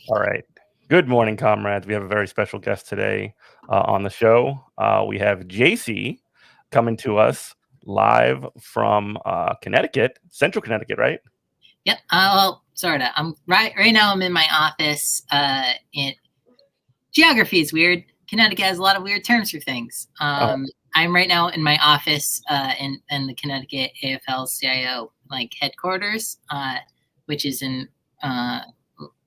All right. Good morning, comrades. We have a very special guest today on the show. We have JC coming to us live from Connecticut, Central Connecticut, right? Yep. Well, sort of. I'm right now. I'm in my office. Geography is weird. Connecticut has a lot of weird terms for things. Oh, I'm right now in my office in the Connecticut AFL-CIO headquarters, which is in.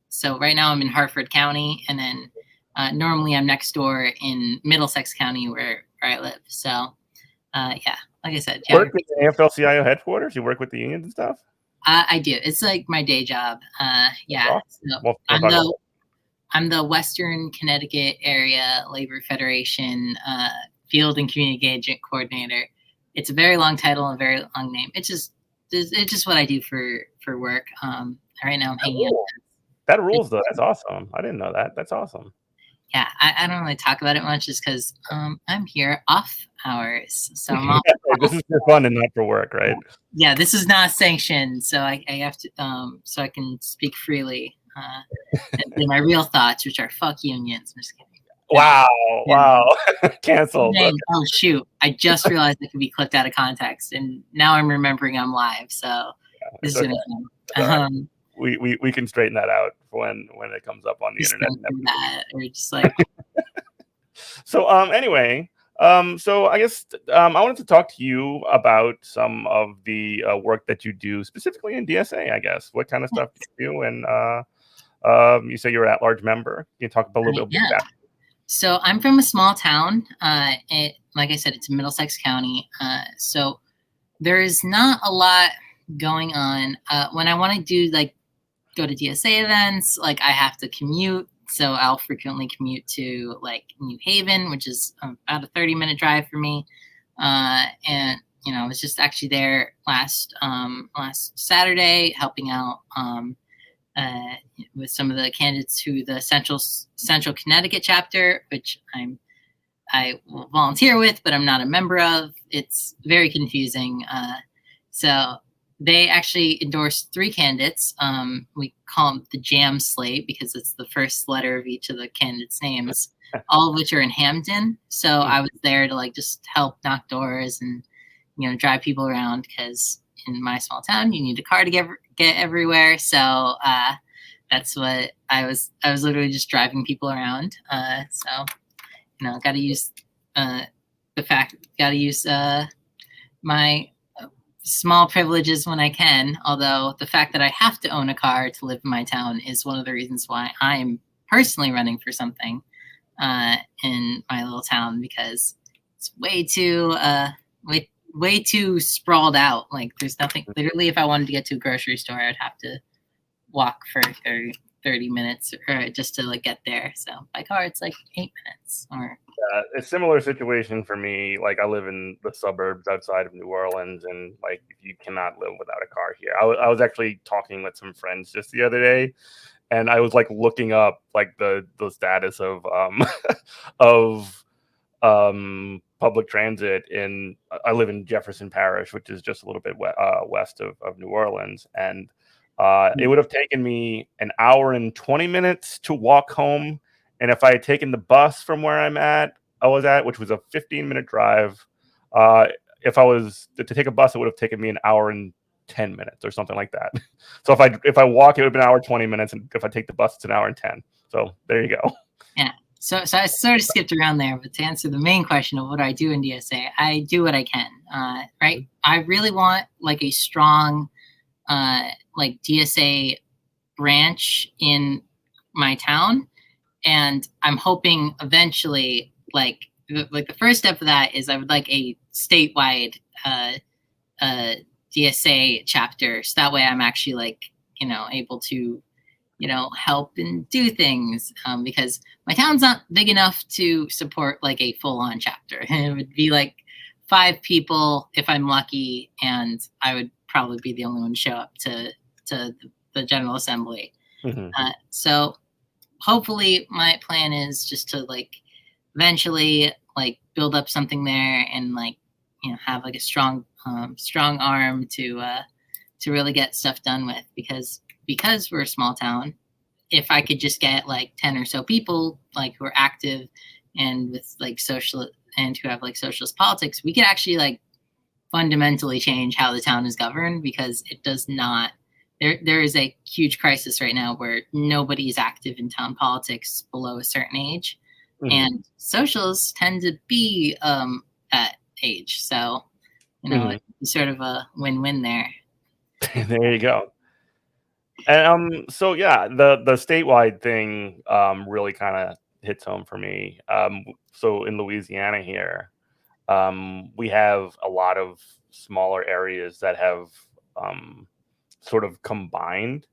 So right now I'm in Hartford County, and then normally I'm next door in Middlesex County where I live. So yeah, like I said, you work geography. with the AFL-CIO headquarters? You work with the unions and stuff? I do. It's like my day job. That's Yeah. awesome. So We'll talk about I'm the Western Connecticut Area Labor Federation Field and Community Engagement Coordinator. It's a very long title and a very long name. It's just what I do for work. Right now I'm that. hanging out. That rules, though. That's awesome. I didn't know that. That's awesome. Yeah, I don't really talk about it much just because I'm here off hours. So I'm off. This is for fun and not for work, right? Yeah, this is not sanctioned, so I have to so I can speak freely and say my real thoughts, which are fuck unions. I'm just kidding. Wow. Yeah. Wow. Canceled. Okay. Oh shoot! I just realized it could be clipped out of context, and now I'm remembering I'm live. So this is Okay. gonna. We can straighten that out when it comes up on the internet. That or just like. So anyway, so I guess I wanted to talk to you about some of the work that you do specifically in DSA. I guess what kind of stuff you do, and you say you're an at-large member. Can you talk a little bit about that? So I'm from a small town. Like I said, it's in Middlesex County. So there is not a lot going on. When I want to do go to DSA events, I have to commute. So I'll frequently commute to New Haven, which is about a 30-minute drive for me. And I was just actually there last Saturday helping out with some of the candidates to the Central Connecticut chapter, which I will volunteer with, but I'm not a member of. It's very confusing. So they actually endorsed 3 candidates. We call them the Jam Slate because it's the first letter of each of the candidates' names, all of which are in Hampton. So I was there to just help knock doors and drive people around because in my small town you need a car to get everywhere. So that's what I was literally just driving people around. So got to use my small privileges when I can, although the fact that I have to own a car to live in my town is one of the reasons why I'm personally running for something in my little town, because it's way too sprawled out. There's nothing. Literally, if I wanted to get to a grocery store, I'd have to walk for 30 minutes just to get there. So by car, it's 8 minutes. Or a similar situation for me. I live in the suburbs outside of New Orleans, and you cannot live without a car here. I was actually talking with some friends just the other day, and I was looking up the status of of public transit in. I live in Jefferson Parish, which is just a little bit west of New Orleans, and it would have taken me an hour and 20 minutes to walk home. And if I had taken the bus from where I was at, which was a 15-minute drive, if I was to take a bus, it would have taken me an hour and 10 minutes or something like that. So if I walk, it would have been an hour 20 minutes, and if I take the bus, it's an hour and 10. So there you go. Yeah. So I sort of skipped around there, but to answer the main question of what I do in DSA, I do what I can. Right. I really want a strong DSA branch in my town. And I'm hoping eventually, the first step of that is I would like a statewide DSA chapter. So that way I'm actually able to, help and do things. Because my town's not big enough to support a full-on chapter. It would be 5 people if I'm lucky, and I would probably be the only one to show up to the General Assembly. Mm-hmm. So hopefully my plan is just to eventually build up something there and have a strong arm to really get stuff done with, because we're a small town. if I could just get like 10 or so people like who are active and with like social and who have like socialist politics, we could actually like fundamentally change how the town is governed, because it does not. There is a huge crisis right now where nobody is active in town politics below a certain age, and socialists tend to be that age. So, it's sort of a win-win there. There you go. And so yeah, the statewide thing really kind of hits home for me. So in Louisiana here, we have a lot of smaller areas that have sort of combined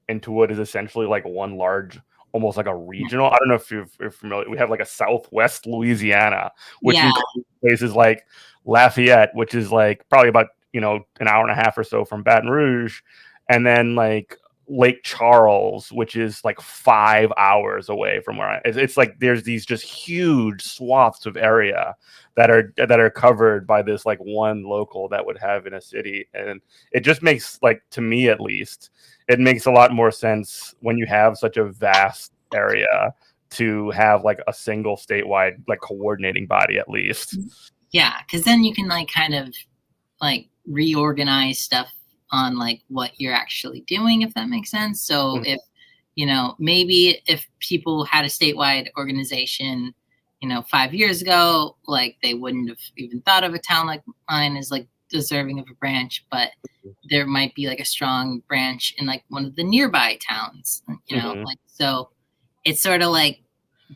into what is essentially like one large, almost like a regional. I don't know if you're familiar. We have like a Southwest Louisiana, which Yeah. includes places like Lafayette, which is like probably about an hour and a half or so from Baton Rouge, and then like Lake Charles, which is like 5 hours away from where it's like there's these just huge swaths of area that are covered by this like one local that would have in a city, and it just makes, like, to me at least, it makes a lot more sense when you have such a vast area to have like a single statewide like coordinating body at least. Yeah, because then you can like kind of like reorganize stuff on like what you're actually doing, if that makes sense. So if maybe if people had a statewide organization 5 years ago, like they wouldn't have even thought of a town like mine as like deserving of a branch, but there might be like a strong branch in like one of the nearby towns, like, so it's sort of like,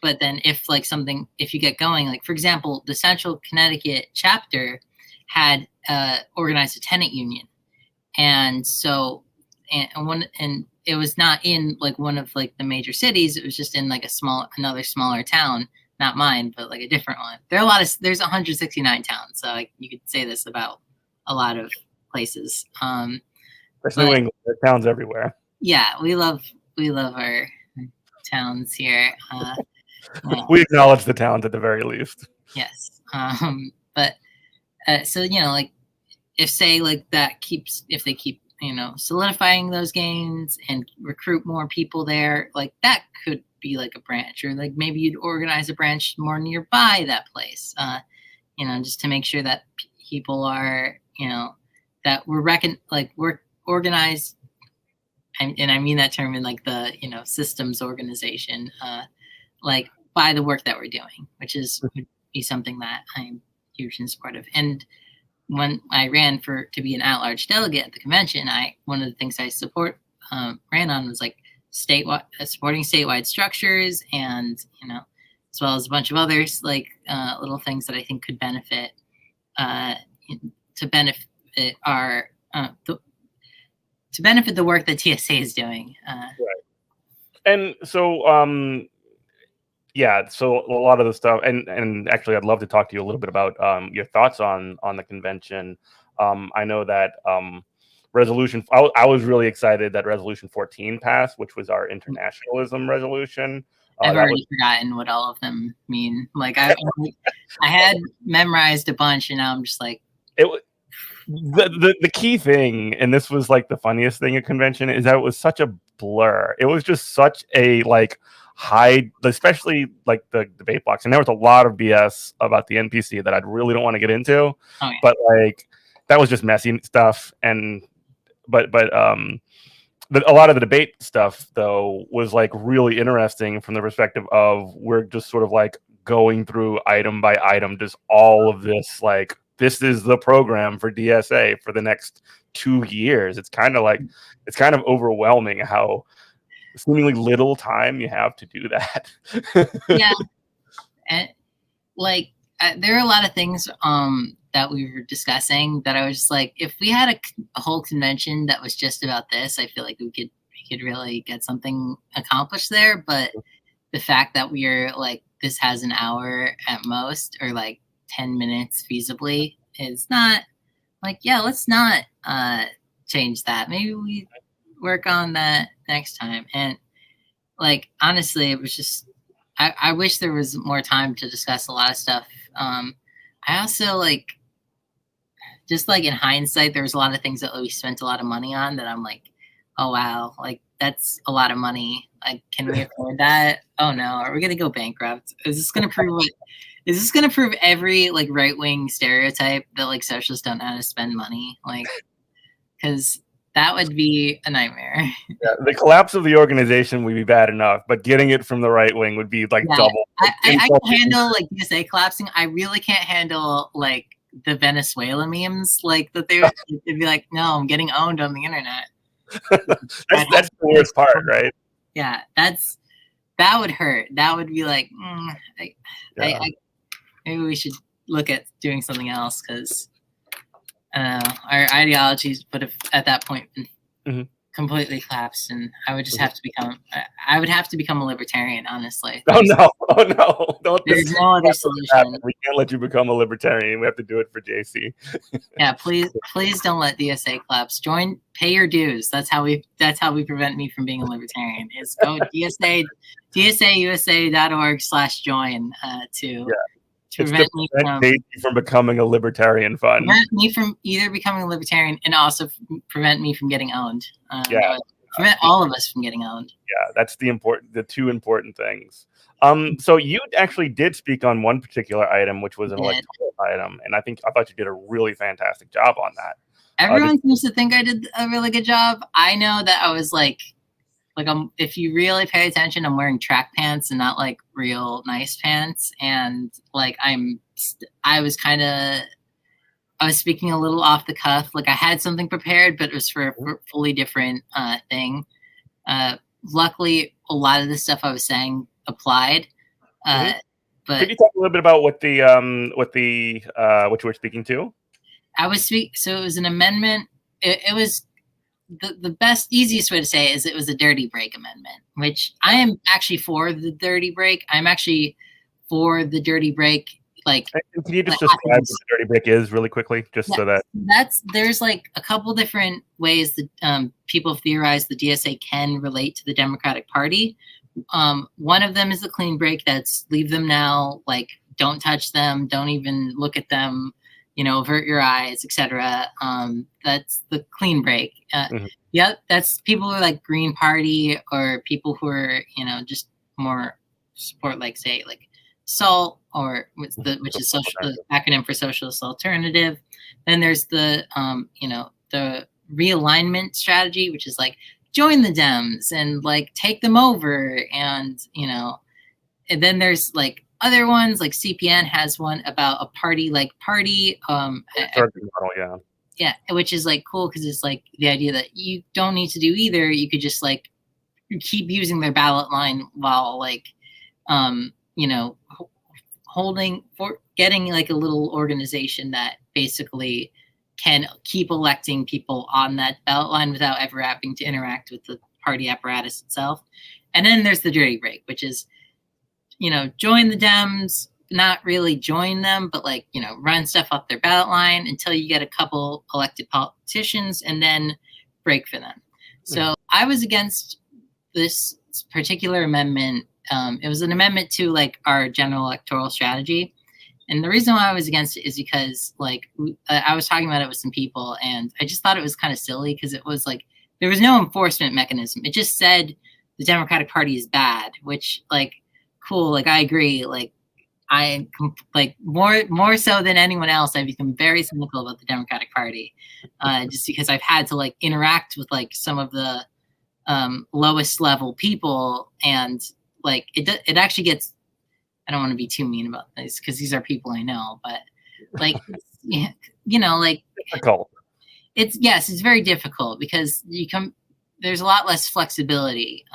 but then if like something, if you get going, like for example, the Central Connecticut chapter had organized a tenant union, and so and it was not in like one of like the major cities, it was just in like another smaller town, not mine, but like a different one. There's 169 towns, so like you could say this about a lot of places. There's New England, there are towns everywhere. Yeah, we love our towns here. We acknowledge the towns at the very least. Yes. But so like if they keep solidifying those gains and recruit more people there, like that could be like a branch, or like maybe you'd organize a branch more nearby that place, just to make sure that people are that we're organized, and I mean that term in like the systems organization, like by the work that we're doing, which would be something that I'm huge in support of. And when I ran to be an at-large delegate at the convention, one of the things I ran on was like supporting statewide structures, and as well as a bunch of others, like little things that I think could benefit to benefit our to benefit the work that TSA is doing. Right. And so yeah, so a lot of the stuff, and actually I'd love to talk to you a little bit about your thoughts on the convention. I know that resolution, I was really excited that resolution 14 passed, which was our internationalism resolution. I've already forgotten what all of them mean. Like I had memorized a bunch, and now I'm just like, the key thing, and this was like the funniest thing at convention, is that it was such a blur. It was just such a like high, especially like the debate box, and there was a lot of BS about the NPC that I really don't want to get into. But like that was just messy stuff, but a lot of the debate stuff though was like really interesting from the perspective of we're just sort of like going through item by item, just all of this, like this is the program for DSA for the next 2 years. It's kind of overwhelming how seemingly little time you have to do that. Yeah. And like there are a lot of things that we were discussing that I was just like, if we had a whole convention that was just about this, I feel like we could really get something accomplished there. But the fact that we're like, this has an hour at most, or like 10 minutes feasibly, is not like, yeah, let's not change that. Maybe we work on that next time. And like honestly, it was just I wish there was more time to discuss a lot of stuff. I also like, just like in hindsight, there was a lot of things that we spent a lot of money on that I'm like, oh wow, like that's a lot of money Like, can we afford that? Oh no, are we gonna go bankrupt? Is this gonna prove like, is this gonna prove every like right wing stereotype that like socialists don't know how to spend money? Like, because that would be a nightmare. Yeah, the collapse of the organization would be bad enough, but getting it from the right wing would be like Yeah, double. I can handle like DSA collapsing. I really can't handle like the Venezuela memes, like that they'd be like, no, I'm getting owned on the internet. That's the worst part, right? Yeah, that would hurt. That would be like, maybe we should look at doing something else because our ideologies would have at that point been completely collapsed, and I would just have to become. I would have to become a libertarian, honestly. Oh no! There's no other solution. We can't let you become a libertarian. We have to do it for JC. Yeah, please don't let DSA collapse. Pay your dues. That's how we prevent me from being a libertarian. Is go DSAUSA.org/join to prevent me from becoming a libertarian fund. Prevent me from either becoming a libertarian and also prevent me from getting owned. Prevent all of us from getting owned. Yeah, that's the two important things. So you actually did speak on one particular item, which was an electoral item, and I thought you did a really fantastic job on that. Everyone seems to think I did a really good job. I know that I was like if you really pay attention, I'm wearing track pants and not like real nice pants, and like I was speaking a little off the cuff. Like I had something prepared, but it was for a fully different thing. Luckily, a lot of the stuff I was saying applied. But could you talk a little bit about what you were speaking to? So it was an amendment. It was the easiest way to say it is it was a dirty break amendment, which I am actually for the dirty break. I'm actually for the dirty break. Like, can you just describe what the dirty break is really quickly, so that there's like a couple different ways that people have theorized the DSA can relate to the Democratic Party. One of them is the clean break. That's leave them now, like don't touch them, don't even look at them, avert your eyes, etc. That's the clean break. Yeah, that's people who are like Green Party or people who are just more support like say like SALT or which is the acronym for Socialist Alternative. Then there's the the realignment strategy, which is like join the Dems and like take them over, and and then there's like other ones like CPN has one about a party like party yeah, which is like cool because it's like the idea that you don't need to do either. You could just like keep using their ballot line while like getting like a little organization that basically can keep electing people on that ballot line without ever having to interact with the party apparatus itself. And then there's the dirty break, which is join the Dems, not really join them, but like, run stuff off their ballot line until you get a couple elected politicians and then break for them. So I was against this particular amendment. It was an amendment to like our general electoral strategy. And the reason why I was against it is because like I was talking about it with some people and I just thought it was kind of silly because it was like, there was no enforcement mechanism. It just said the Democratic Party is bad, which like, cool. Like I agree. Like I like more so than anyone else, I've become very cynical about the Democratic Party, just because I've had to like interact with like some of the lowest level people, and like it actually gets. I don't want to be too mean about this because these are people I know, but like like difficult. It's very difficult because there's a lot less flexibility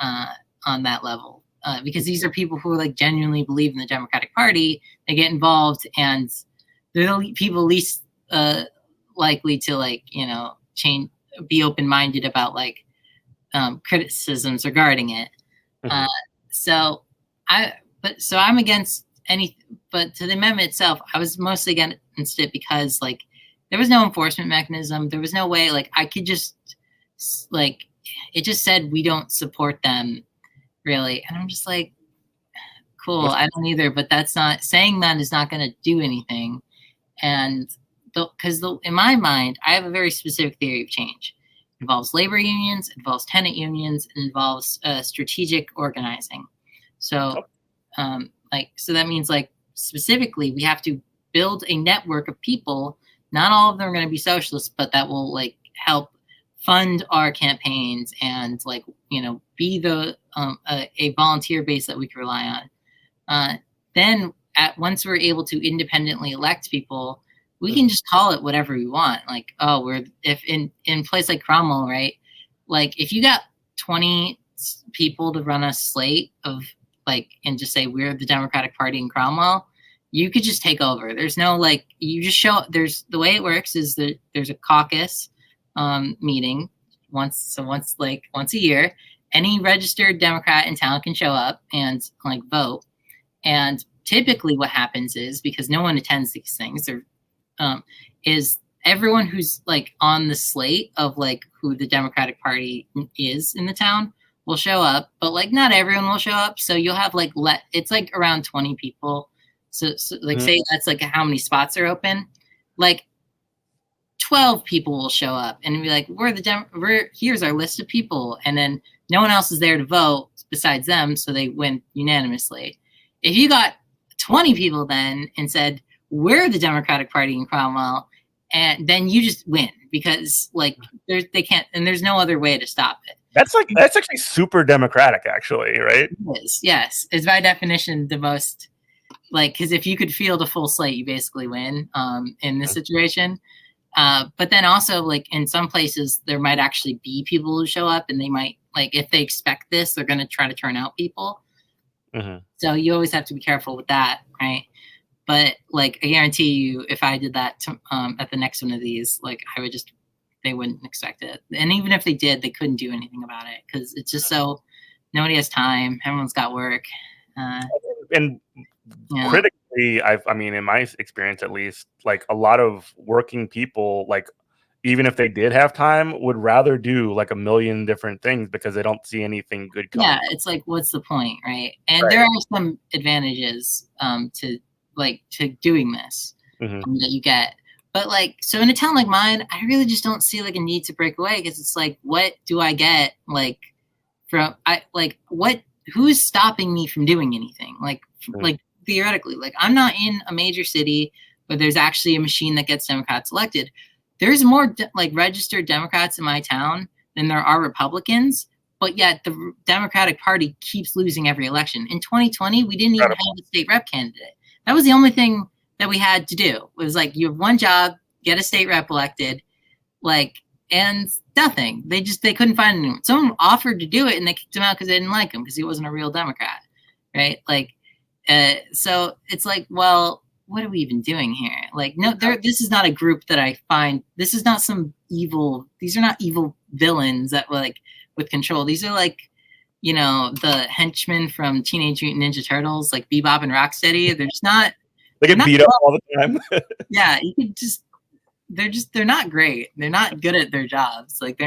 on that level. Because these are people who like genuinely believe in the Democratic Party, they get involved, and they're the people least likely to like change, be open-minded about like criticisms regarding it. So I'm against but to the amendment itself, I was mostly against it because like there was no enforcement mechanism. There was no way like I could just like it just said we don't support them. Really, and I'm just like, cool. I don't either, but that's not saying that is not going to do anything. And because in my mind, I have a very specific theory of change, involves labor unions, involves tenant unions, and involves strategic organizing. So, so that means like specifically, we have to build a network of people. Not all of them are going to be socialists, but that will like help fund our campaigns and like be the a volunteer base that we can rely on. Then once we're able to independently elect people, we can just call it whatever we want. Like, oh, if in place like Cromwell, right? Like if you got 20 people to run a slate of like, and just say we're the Democratic Party in Cromwell, you could just take over. There's no like, you just show. There's the way it works is that there's a caucus meeting once a year. Any registered Democrat in town can show up and like vote. And typically what happens is, because no one attends these things, is everyone who's like on the slate of like who the Democratic Party is in the town will show up, but like not everyone will show up. So you'll have like it's like around 20 people. So like say that's like how many spots are open. Like 12 people will show up and be like, here's our list of people, and then no one else is there to vote besides them, so they win unanimously. If you got 20 people then and said, we're the Democratic Party in Cromwell, and then you just win, because like they can't, and there's no other way to stop it. That's actually super democratic, actually, right? It is, yes. It's by definition the most, like, because if you could field a full slate, you basically win in this situation. But then also, like, in some places, there might actually be people who show up, and they might, like, if they expect this, they're going to try to turn out people. So you always have to be careful with that, right? But, like, I guarantee you, if I did that at the next one of these, like, they wouldn't expect it. And even if they did, they couldn't do anything about it, because it's just so, nobody has time. Everyone's got work. And critically, I mean, in my experience at least, like a lot of working people, like even if they did have time, would rather do like a million different things because they don't see anything good coming. Yeah, it's like, what's the point, right? And there are some advantages to doing this that you get. But like, so in a town like mine, I really just don't see like a need to break away, because it's like, what do I get like who's stopping me from doing anything? Like theoretically, like I'm not in a major city where there's actually a machine that gets Democrats elected. There's more like registered Democrats in my town than there are Republicans, but yet the Democratic Party keeps losing every election. In 2020, we didn't even have a state rep candidate. That was the only thing that we had to do. It was like, you have one job, get a state rep elected, like, and nothing. They couldn't find anyone. Someone offered to do it, and they kicked him out because they didn't like him, because he wasn't a real Democrat, right? Like, so it's like, well, what are we even doing here? Like, no, this is not a group that I find. This is not some evil. These are not evil villains that were like with control. These are like, the henchmen from Teenage Mutant Ninja Turtles, like Bebop and Rocksteady. They're just not. They get beat up all the time. Yeah, you could just. They're not great. They're not good at their jobs. Like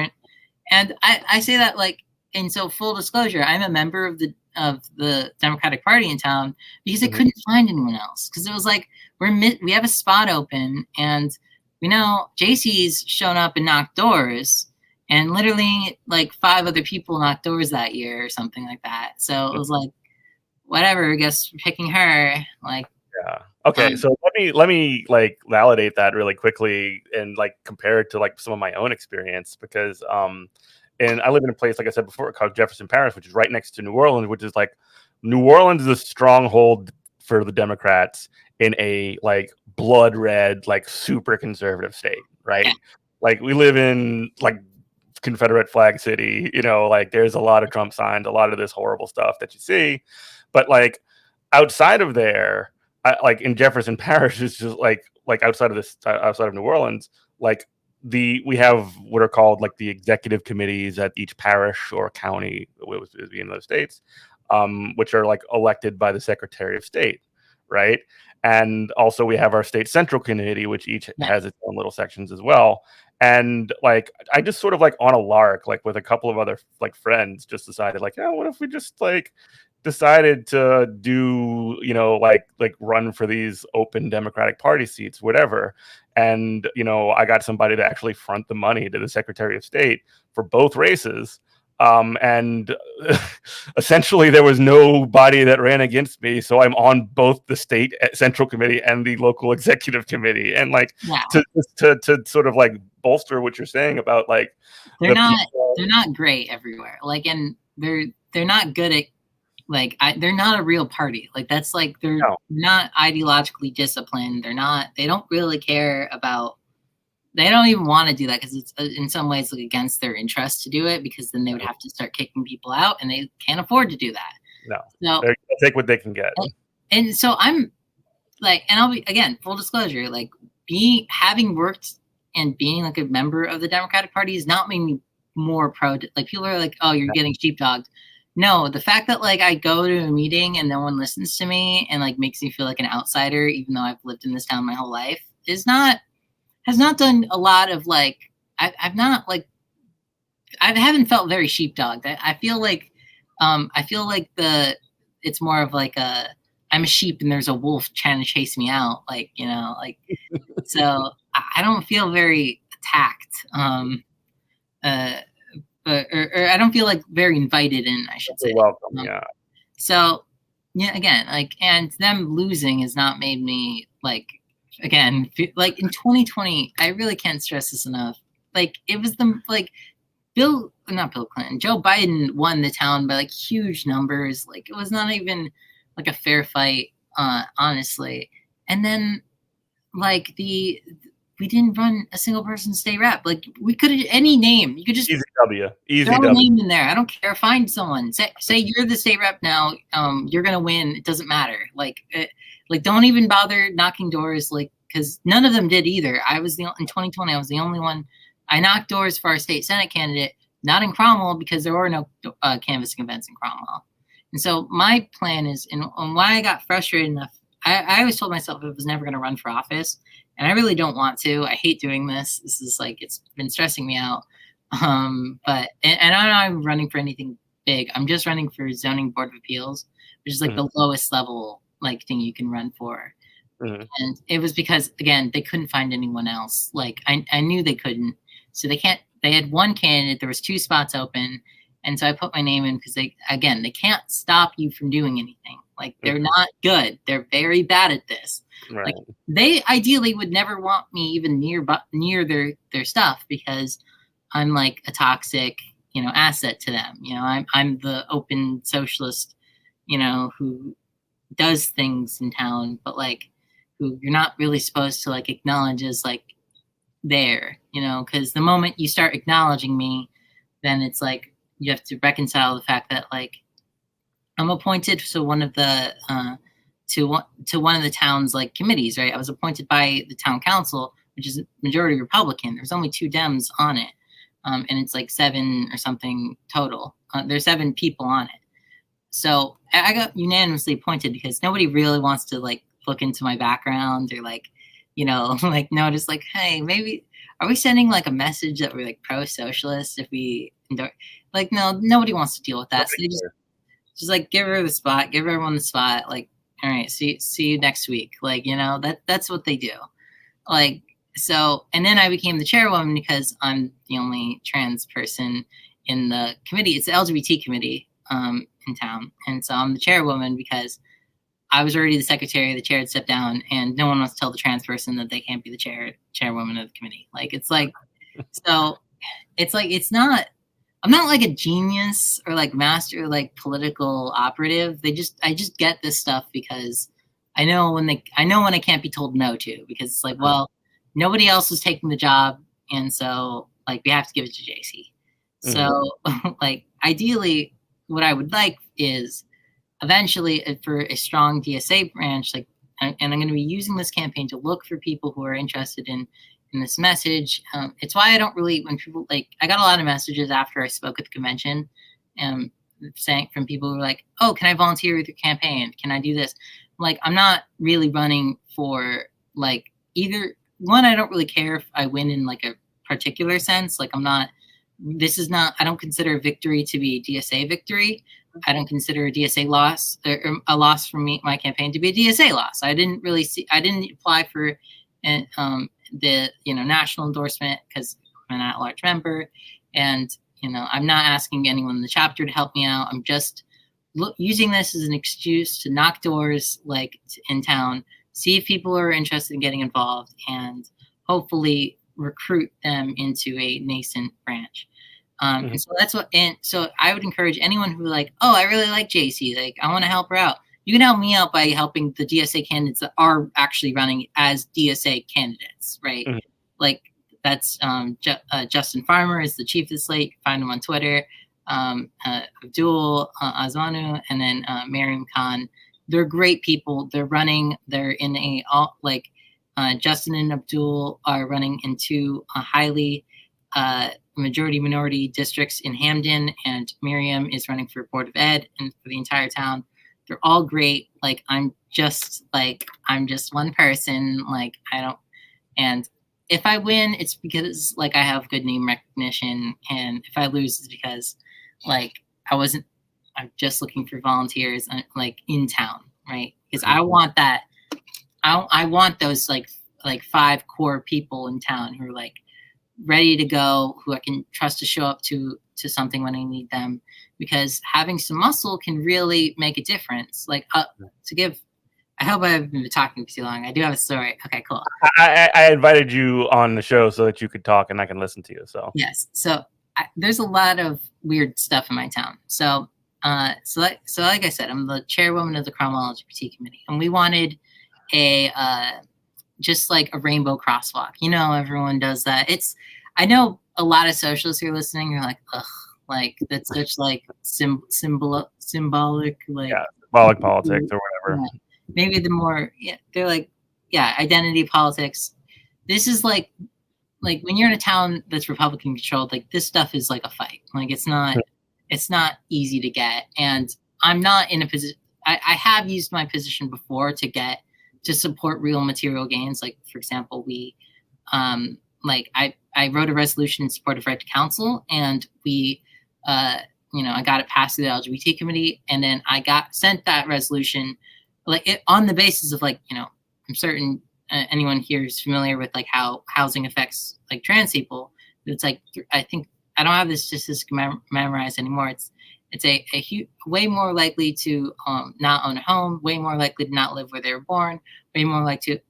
and I say that like, and so full disclosure, I'm a member of the Democratic Party in town because I couldn't find anyone else. Because it was like, we have a spot open, and JC's shown up and knocked doors, and literally like 5 other people knocked doors that year or something like that. So it was like, whatever, I guess we're picking her. Like, yeah. Okay, so let me like validate that really quickly and like compare it to like some of my own experience, because and I live in a place, like I said before, called Jefferson Parish, which is right next to New Orleans, which is like, New Orleans is a stronghold for the Democrats in a like blood red, like super conservative state, right? Like we live in like Confederate flag city, like there's a lot of Trump signs, a lot of this horrible stuff that you see, but like outside of there, like in Jefferson Parish, is just like outside of New Orleans, like we have what are called like the executive committees at each parish or county in those states, which are like elected by the Secretary of State, right? And also we have our state central committee, which each has its own little sections as well. And like I just sort of like on a lark, like with a couple of other like friends, just decided like, what if we just like decided to do, like run for these open Democratic Party seats, whatever. And, I got somebody to actually front the money to the Secretary of State for both races. And essentially there was nobody that ran against me. So I'm on both the state central committee and the local executive committee. And like Yeah. to sort of like bolster what you're saying about like they're not great everywhere. Like, and they're not good at they're not a real party. Like that's like they're not ideologically disciplined. They don't really care about. They don't even want to do that because it's in some ways like against their interest to do it, because then they would have to start kicking people out, and they can't afford to do that. No, they'll take what they can get. And so I'm like, and I'll be, again, full disclosure, like having worked and being like a member of the Democratic Party has not made me more pro. Like people are like, oh, you're getting sheepdogged. No, the fact that like I go to a meeting and no one listens to me and like makes me feel like an outsider, even though I've lived in this town my whole life, has not done a lot of like, I haven't felt very sheepdogged. I feel like it's more of like I'm a sheep and there's a wolf trying to chase me out. Like, so I don't feel very attacked. Or I don't feel like very invited in, I should say. You're welcome, yeah. So yeah, again, like, and them losing has not made me like, again, like in 2020, I really can't stress this enough. Like it was not Bill Clinton, Joe Biden won the town by like huge numbers. Like it was not even like a fair fight, honestly. And then like we didn't run a single person state rep. Like we could have any name. You could just easy throw a name in there. I don't care. Find someone. Say you're the state rep now. You're gonna win. It doesn't matter. Like don't even bother knocking doors. Like because none of them did either. In 2020. I was the only one. I knocked doors for our state Senate candidate, not in Cromwell because there were no canvassing events in Cromwell. And so my plan is, and why I got frustrated enough. I always told myself I was never going to run for office. And I really don't want to. I hate doing this. This is like, it's been stressing me out. But I'm not running for anything big. I'm just running for zoning board of appeals, which is like the lowest level like thing you can run for. And it was because, again, they couldn't find anyone else. Like I knew they couldn't. So they had one candidate. There was 2 spots open. And so I put my name in because they can't stop you from doing anything. Like they're not good. They're very bad at this. Right. Like they ideally would never want me even near their stuff because I'm like a toxic, asset to them. I'm the open socialist, who does things in town, but like who you're not really supposed to like acknowledge as like there, because the moment you start acknowledging me, then it's like you have to reconcile the fact that like I'm appointed to one of the to one of the town's like committees, right? I was appointed by the town council, which is majority Republican. There's only 2 Dems on it, and it's like 7 or something total. There's 7 people on it, so I got unanimously appointed because nobody really wants to like look into my background or like like notice like, hey, maybe are we sending like a message that we're like pro-socialist if we like no, nobody wants to deal with that. So they just like give everyone the spot, like, all right, see you next week. Like, that's what they do. Like, so, and then I became the chairwoman because I'm the only trans person in the committee. It's the LGBT committee in town. And so I'm the chairwoman because I was already the secretary, the chair had stepped down, and no one wants to tell the trans person that they can't be the chairwoman of the committee. Like, it's like, so it's like, I'm not like a genius or like master, like political operative. I just get this stuff because I know when I can't be told no to, because it's like, well, nobody else is taking the job. And so like, we have to give it to JC. So like, ideally what I would like is eventually for a strong DSA branch, like, and I'm going to be using this campaign to look for people who are interested in this message. It's why I don't really, when people like, I got a lot of messages after I spoke at the convention, saying from people who were like, oh, can I volunteer with your campaign? Can I do this? Like, I'm not really running for like either one. I don't really care if I win in like a particular sense. Like I don't consider a victory to be a DSA victory. I don't consider a DSA loss or a loss for me, my campaign, to be a DSA loss. I didn't apply for the national endorsement because I'm an at-large member, and I'm not asking anyone in the chapter to help me out. I'm just using this as an excuse to knock doors in town, see if people are interested in getting involved, and hopefully recruit them into a nascent branch. And so that's what, and so I would encourage anyone who I really like JC, I want to help her out. You can help me out by helping the DSA candidates that are actually running as DSA candidates, right? That's Justin Farmer is the chief of the slate. You can find him on Twitter. Abdul Azmanu, and then Mariam Khan. They're great people. They're in Justin and Abdul are running in two highly majority minority districts in Hamden, and Miriam is running for Board of Ed and for the entire town. They're all great. I'm just one person. And if I win, it's because I have good name recognition, and if I lose, it's because I'm just looking for volunteers in town, right? Because I want that. I want those 5 core people in town who are ready to go, who I can trust to show up to something when I need them, because having some muscle can really make a difference. I hope I haven't been talking for too long. I do have a story. Okay, cool. I invited you on the show so that you could talk and I can listen to you. So yes. So there's a lot of weird stuff in my town. So like I said, I'm the chairwoman of the Cromwell LGBT committee, and we wanted just a rainbow crosswalk. Everyone does that. I know a lot of socialists who are listening are ugh, that's such symbolic, symbolic politics or whatever. Yeah. Maybe the more, they're identity politics. This is when you're in a town that's Republican controlled, this stuff is a fight. It's not easy to get. And I'm not in a position, I have used my position before to support real material gains. For example, we, I wrote a resolution in support of right to counsel, and we, I got it passed through the LGBT committee, and then I sent that resolution on the basis of I'm certain anyone here is familiar with how housing affects trans people. It's I think I don't have this statistic memorized anymore. It's a way more likely to not own a home, way more likely to not live where they were born, way more likely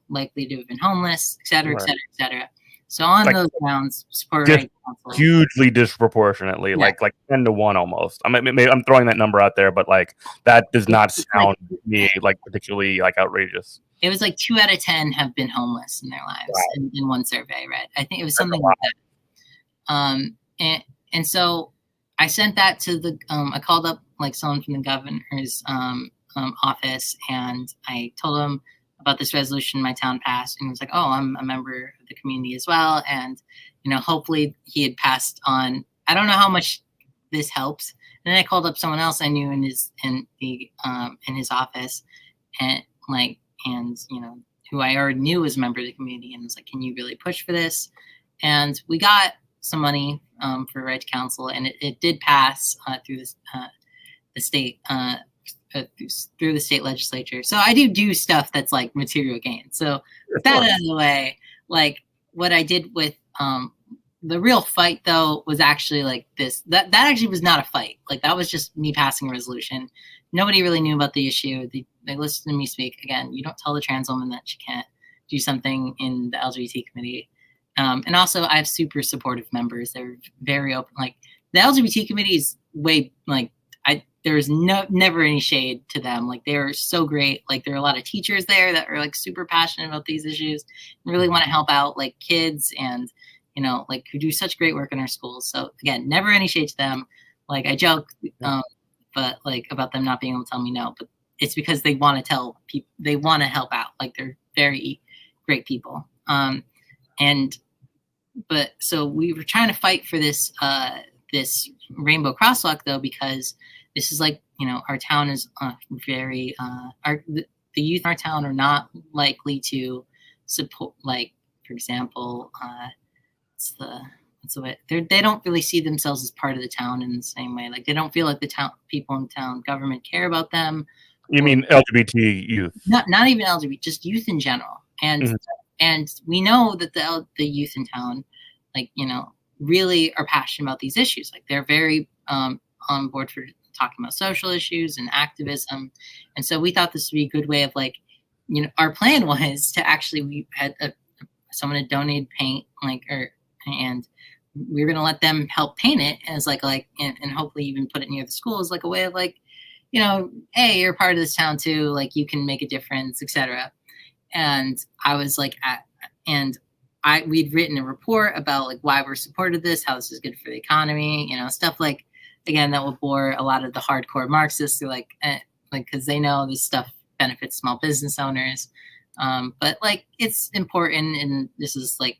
to have been homeless, et cetera, et cetera, et cetera. So on those grounds, support right counsel. Hugely disproportionately, like 10 to 1 almost. Maybe I'm throwing that number out there, but that does not sound to me particularly outrageous. It was 2 out of 10 have been homeless in their lives in one survey, right? I think it was something like that. And so I sent that to the I called up someone from the governor's office, and I told him about this resolution my town passed, and he was like, "Oh, I'm a member of the community as well," and hopefully he had passed on. I don't know how much this helps. And then I called up someone else I knew in his office, and who I already knew was a member of the community, and was like, "Can you really push for this?" And we got some money for right to counsel, and it did pass through the state. Through the state legislature. So I do stuff that's material gain. So with that out of the way, what I did with the real fight though was actually this. That actually was not a fight. That was just me passing a resolution. Nobody really knew about the issue. They listened to me speak. Again, you don't tell the trans woman that she can't do something in the LGBT committee. And also I have super supportive members. They're very open. The LGBT committee is way there's never any shade to them. They're so great. There are a lot of teachers there that are super passionate about these issues and really want to help out kids and, who do such great work in our schools. So again, never any shade to them. I joke, but about them not being able to tell me no, but it's because they want to tell people, they want to help out. They're very great people. But so we were trying to fight for this, this rainbow crosswalk though, because this is our town is very the youth in our town are not likely to support for example what's the way, they don't really see themselves as part of the town in the same way. Like they don't feel like the town people in town government care about them. You mean LGBT youth? Not even LGBT, just youth in general. And we know that the youth in town, like, really are passionate about these issues. Like they're very on board for talking about social issues and activism. And so we thought this would be a good way of like, our plan was to actually, we had someone had donated paint, and we were going to let them help paint it as and hopefully even put it near the school as like a way of like, hey, you're part of this town too, like you can make a difference, etc. And I was like, we'd written a report about like why we're supported this, how this is good for the economy, stuff like, again, that will bore a lot of the hardcore Marxists who because they know this stuff benefits small business owners. But like, it's important. And this is like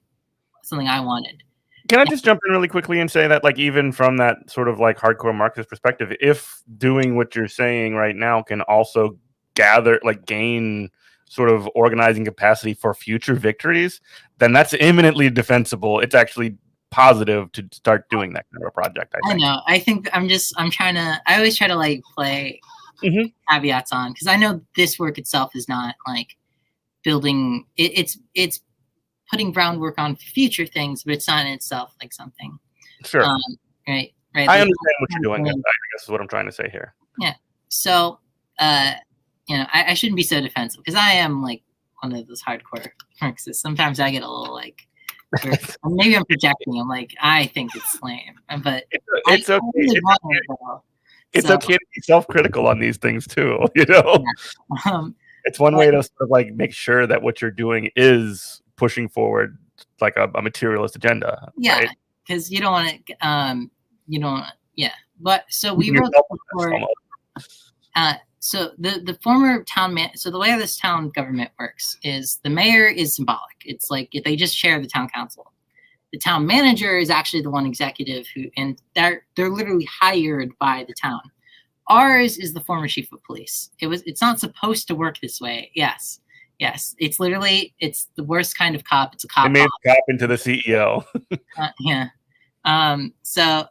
something I wanted. Can I just jump in really quickly and say that, like, even from that sort of like hardcore Marxist perspective, if doing what you're saying right now can also gain sort of organizing capacity for future victories, then that's imminently defensible. It's actually positive to start doing that kind of a project. I think. I know. I think I always try to like play caveats on, because I know this work itself is not like building. It's putting groundwork on future things, but it's not in itself like something. Sure. Right. I understand what you're doing. I guess is what I'm trying to say here. Yeah. So, I shouldn't be so defensive, because I am like one of those hardcore Marxists. Sometimes I get a little like, maybe I'm projecting. I'm like, I think it's lame, but it's okay. It's okay to be self-critical on these things too. Yeah. It's one way to sort of like make sure that what you're doing is pushing forward like a materialist agenda. Yeah, because you don't want to. Yeah, but so we wrote the report. So the former town man. So the way this town government works is the mayor is symbolic. It's like they just share the town council. The town manager is actually the one executive and they're literally hired by the town. Ours is the former chief of police. It's not supposed to work this way. Yes. It's literally, it's the worst kind of cop. It's a cop. They made the cop into the CEO. Yeah. So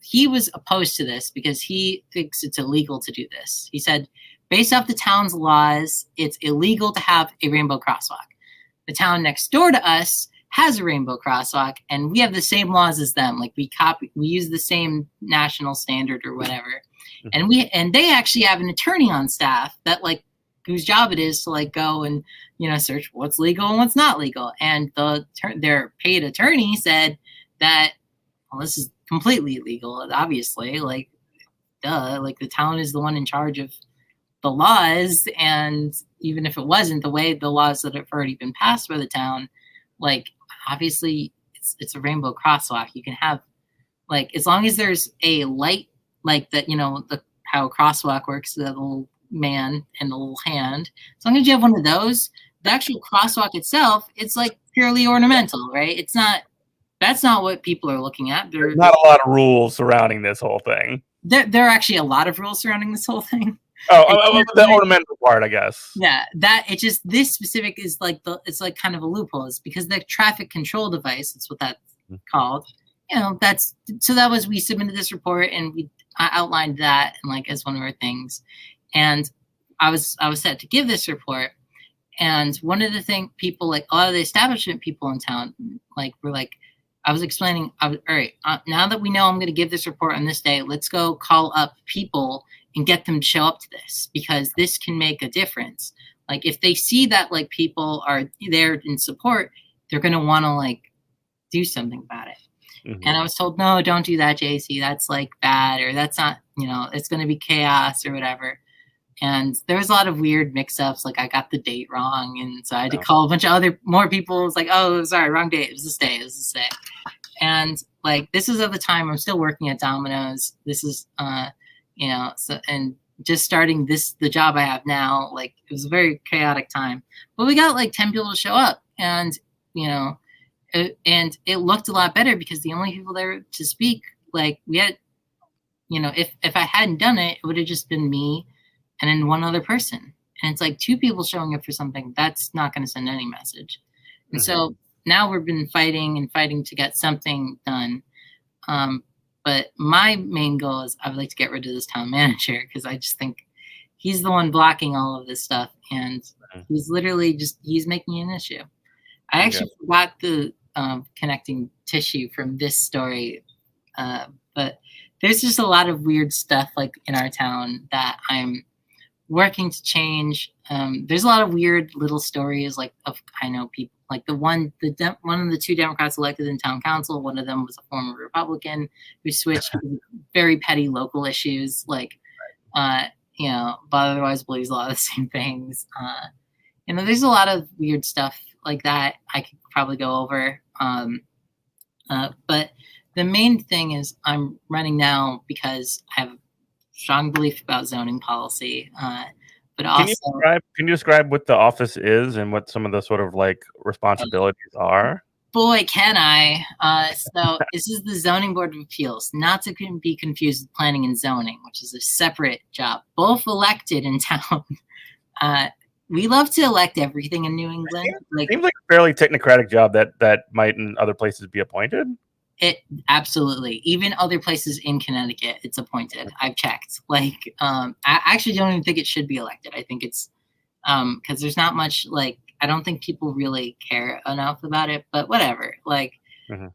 he was opposed to this because he thinks it's illegal to do this. He said, based off the town's laws, it's illegal to have a rainbow crosswalk. The town next door to us has a rainbow crosswalk, and we have the same laws as them. Like we use the same national standard or whatever. And they actually have an attorney on staff that like, whose job it is to like go and, search what's legal and what's not legal. And their paid attorney said that, well, this is completely illegal. Obviously, like, duh, like the town is the one in charge of the laws. And even if it wasn't, the way the laws that have already been passed by the town, like, obviously it's a rainbow crosswalk. You can have like, as long as there's a light, like that, how a crosswalk works, the little man and the little hand. As long as you have one of those, the actual crosswalk itself, it's like purely ornamental, right? That's not what people are looking at. There's not a lot of rules surrounding this whole thing. There are actually a lot of rules surrounding this whole thing. The ornamental part, I guess. Yeah, this specific is like it's like kind of a loophole, is because the traffic control device, that's what that's called. We submitted this report and I outlined that and like as one of our things. And I was set to give this report. And one of the things people, like a lot of the establishment people in town, like were like, I was explaining, all right, now that we know I'm going to give this report on this day, let's go call up people and get them to show up to this, because this can make a difference. Like if they see that like people are there in support, they're going to want to like do something about it. And I was told, no, don't do that, JC. That's like bad, or that's not, it's going to be chaos or whatever. And there was a lot of weird mix-ups. Like I got the date wrong. And so I had to call a bunch of more people. It was like, oh, sorry, wrong date. It was this day. And like, this is at the time I'm still working at Domino's. This is, and just starting the job I have now, like it was a very chaotic time, but we got like 10 people to show up, and, and it looked a lot better because the only people there to speak, like we had, if I hadn't done it, it would have just been me and then one other person. And it's like 2 people showing up for something, that's not going to send any message. And so now we've been fighting and fighting to get something done. But my main goal is I would like to get rid of this town manager because I just think he's the one blocking all of this stuff, and he's literally he's making an issue. I actually forgot the connecting tissue from this story, but there's just a lot of weird stuff like in our town that I'm working to change. There's a lot of weird little stories I know people like one of the two Democrats elected in town council. One of them was a former Republican who switched to very petty local issues but otherwise believes a lot of the same things. There's a lot of weird stuff like that I could probably go over. But the main thing is I'm running now because I have a strong belief about zoning policy. But also, can you describe what the office is and what some of the sort of responsibilities are? Boy, can I. So this is the Zoning Board of Appeals, not to be confused with planning and zoning, which is a separate job, both elected in town. We love to elect everything in New England. It seems like a fairly technocratic job that might in other places be appointed. It absolutely, even other places in Connecticut, it's appointed. I've checked. I actually don't even think it should be elected. I think it's because there's not much I don't think people really care enough about it. But whatever.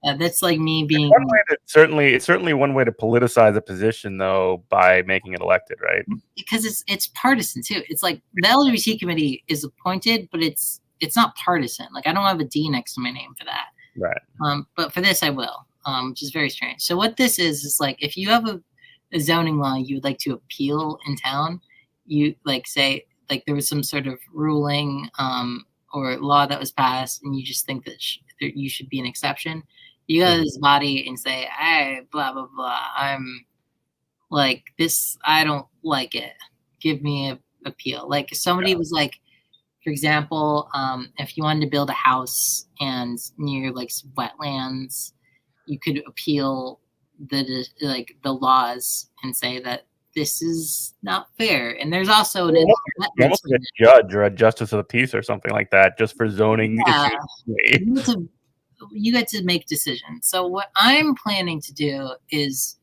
That's me being. It's certainly one way to politicize a position, though, by making it elected, right? Because it's partisan too. It's the LGBT committee is appointed, but it's not partisan. I don't have a D next to my name for that. Right. But for this, I will. Which is very strange. So what this is if you have a zoning law you would like to appeal in town, you say there was some sort of ruling or law that was passed, and you just think that you should be an exception. You go to this body and say, "Hey, blah blah blah. I'm this. I don't like it. Give me an appeal." Somebody was for example, if you wanted to build a house and near some wetlands, you could appeal the laws and say that this is not fair. And there's also almost like a judge or a justice of the peace or something like that, just for zoning issues. You get to make decisions. So what I'm planning to do is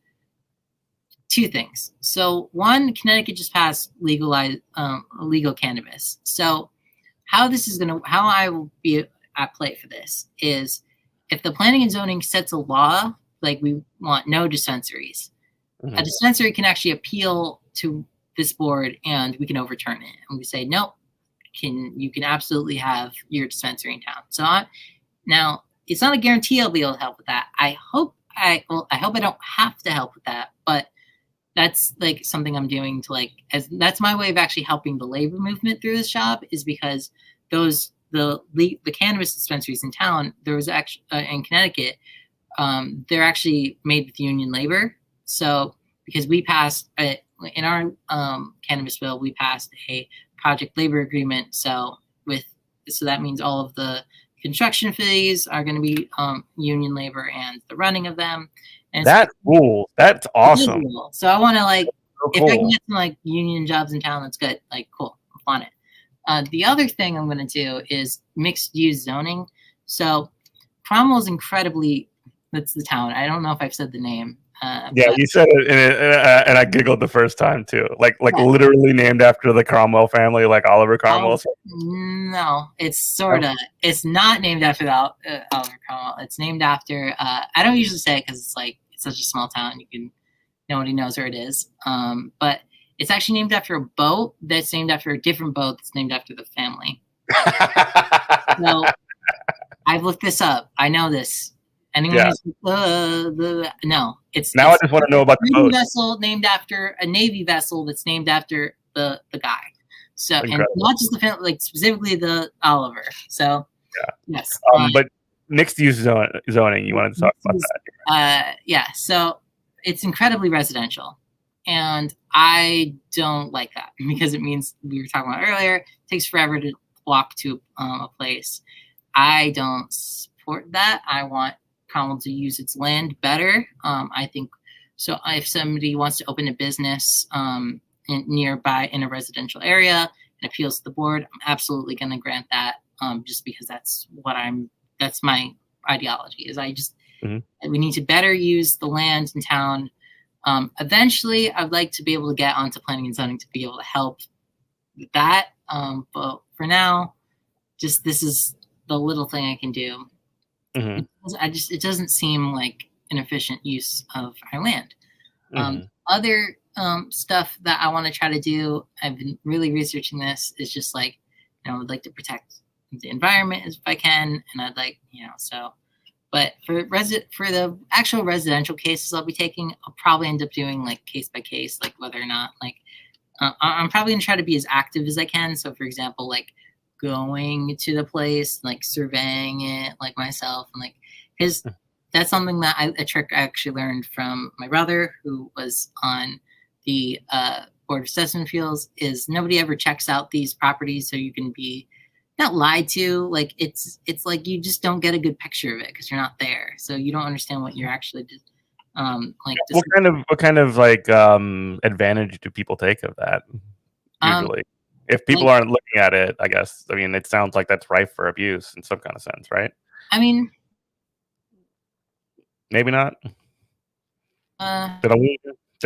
two things. So one, Connecticut just passed legal cannabis. So how I will be at play for this is if the planning and zoning sets a law, we want no dispensaries, a dispensary can actually appeal to this board and we can overturn it. And we say, no, you can absolutely have your dispensary in town. So now it's not a guarantee I'll be able to help with that. I hope I don't have to help with that, but that's something I'm doing to that's my way of actually helping the labor movement through this job, is because the cannabis dispensaries in town, there was actually in Connecticut, they're actually made with union labor. So because we passed in our cannabis bill, we passed a project labor agreement. So that means all of the construction fees are going to be union labor and the running of them. And that rules. That's awesome. So I want to if I can get some union jobs in town, that's good. Cool, I'm on it. The other thing I'm going to do is mixed use zoning. So Cromwell is that's the town. I don't know if I've said the name. You said it, and I giggled the first time too. Literally named after the Cromwell family, like Oliver Cromwell. No, it's sort of. It's not named after Oliver Cromwell. It's named after. I don't usually say it because it's such a small town. Nobody knows where it is. But it's actually named after a boat that's named after a different boat that's named after the family. So I've looked this up. I know this. Anyone no, it's now I just want to know about the boat. Vessel named after a Navy vessel that's named after the guy. So incredible. And not just the family, specifically the Oliver. So yes. But mixed use zoning, you wanted to talk about that? So it's incredibly residential. And I don't like that because it means, we were talking about earlier, it takes forever to walk to a place. I don't support that. I want Cromwell to use its land better. I think so. If somebody wants to open a business nearby in a residential area and appeals to the board, I'm absolutely going to grant that, just because that's what I'm that's my ideology. Is I just Mhm. we need to better use the land in town. Eventually, I'd like to be able to get onto planning and zoning to be able to help with that. But for now, just this is the little thing I can do. Mhm. It doesn't seem like an efficient use of our land. Mhm. Other stuff that I want to try to do, I've been really researching this, is just like, I'd like to protect the environment if I can, and I'd like, so. But for the actual residential cases I'll be taking, I'll probably end up doing like case by case, like whether or not like I'm probably gonna try to be as active as I can. So, for example, like going to the place, like surveying it, like myself, and like his. That's something that a trick I actually learned from my brother, who was on the Board of Assessment Appeals. Is nobody ever checks out these properties, so you can be not lied to. Like it's like you just don't get a good picture of it because you're not there, so you don't understand what you're actually like. What kind of like advantage do people take of that usually? If people like, aren't looking at it, I guess. I mean, it sounds like that's rife for abuse in some kind of sense, right? I mean, Maybe not. Did I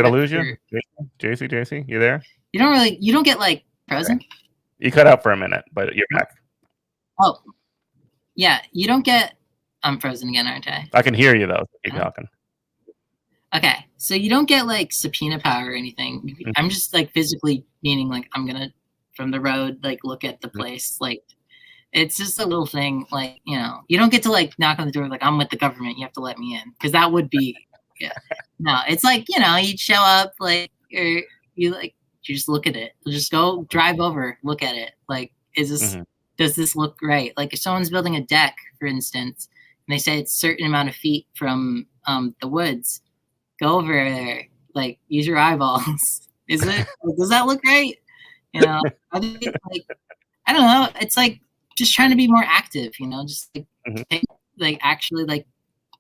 lose you? JC, you there? You don't get like frozen. Okay. You cut out for a minute, but you're back. Oh, yeah, you don't get. I'm frozen again, aren't I? I can hear you though. Keep talking. Okay, so you don't get like subpoena power or anything. Mm-hmm. I'm just like physically meaning like I'm gonna from the road like look at the place. Like it's just a little thing. Like you don't get to like knock on the door like I'm with the government. You have to let me in because that would be No, it's like you show up like or you just look at it. Just go drive over, look at it. Like does this look right? Like if someone's building a deck, for instance, and they say it's a certain amount of feet from the woods. Go over there, like use your eyeballs. Does that look right? I don't know. It's like just trying to be more active, just like actually like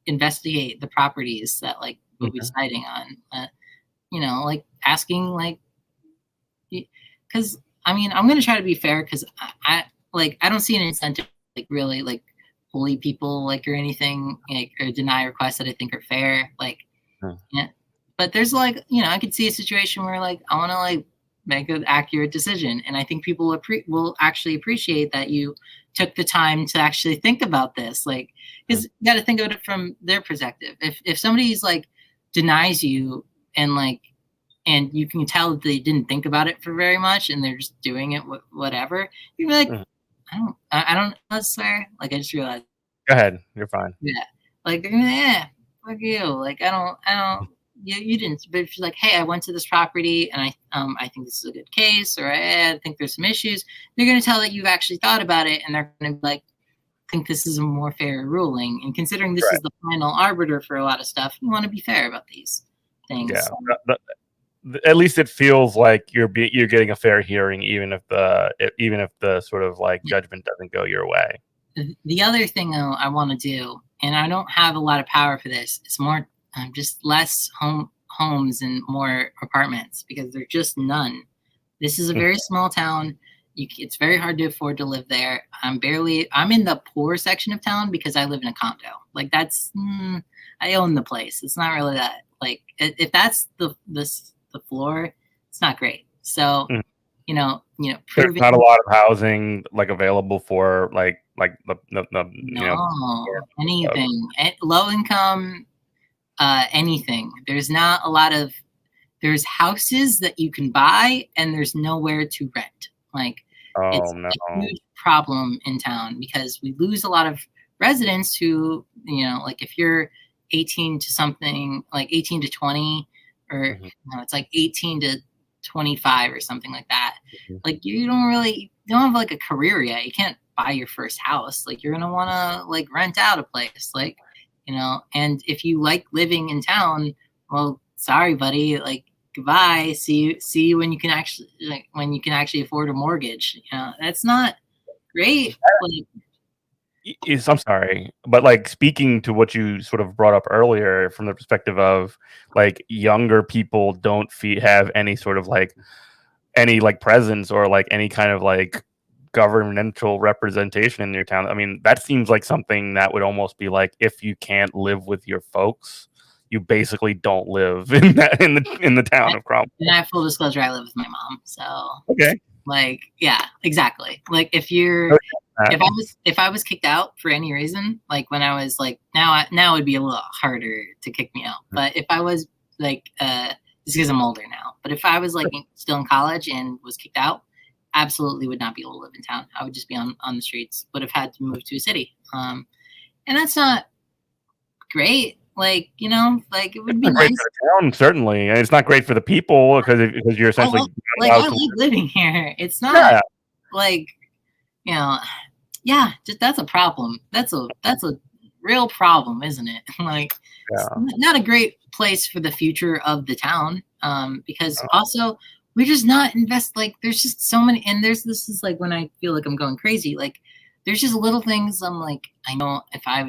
investigate the properties that like we'll be citing on, like asking like, because I mean I'm gonna try to be fair because I don't see an incentive like really like bully people like or anything like or deny requests that I think are fair like. Yeah. But there's like, I could see a situation where like I want to like make an accurate decision, and I think people will actually appreciate that you took the time to actually think about this. Like, because you got to think of it from their perspective. If somebody's like denies you and you can tell that they didn't think about it for very much and they're just doing it whatever, you'd be like, I don't swear. Like I just realized. Go ahead, you're fine. Yeah, like they're gonna fuck you. Like I don't. You didn't. But if you're like, hey, I went to this property and I think this is a good case, or I think there's some issues, they're gonna tell that you've actually thought about it, and they're gonna be like, think this is a more fair ruling. And considering this is the final arbiter for a lot of stuff, you want to be fair about these things. Yeah. At least it feels like you're getting a fair hearing, even if the sort of like judgment doesn't go your way. The other thing though I want to do, and I don't have a lot of power for this, it's more just less homes and more apartments because there's just none. This is a very small town. It's very hard to afford to live there. I'm in the poor section of town because I live in a condo. Like that's I own the place. It's not really that like if that's the floor, it's not great. So there's not a lot of housing like available for like anything low income, anything. There's not a lot of. There's houses that you can buy, and there's nowhere to rent. Like it's a huge problem in town because we lose a lot of residents who, like if you're 18 to something, like 18 to 20, or it's like 18 to 25 or something like that. Like you don't have like a career yet. You can't buy your first house. Like you're gonna want to like rent out a place, like and if you like living in town, well, sorry, buddy, like goodbye. See you when you can actually afford a mortgage. That's not great. I'm sorry, but like speaking to what you sort of brought up earlier from the perspective of like younger people don't have any sort of like any like presence or like any kind of like governmental representation in your town. I mean, that seems like something that would almost be like, if you can't live with your folks, you basically don't live in the town of Cromwell. And I have full disclosure, I live with my mom, so Okay. like, yeah, exactly. Like if you're, if I was kicked out for any reason, like when I was like, now it'd be a little harder to kick me out. But if I was like, just because I'm older now, but if I was like still in college and was kicked out, absolutely would not be able to live in town. I would just be on the streets, would have had to move to a city. And that's not great. Like, you know, like it would be It's not nice. great for the town, certainly. And it's not great for the people because you're essentially I like living here. It's not like, you know, yeah, just that's a problem. That's a real problem, isn't it? Like, it's not a great place for the future of the town. Because also we're just not like there's just so many, and this is like when I feel like I'm going crazy. Like there's just little things I'm like, I know if I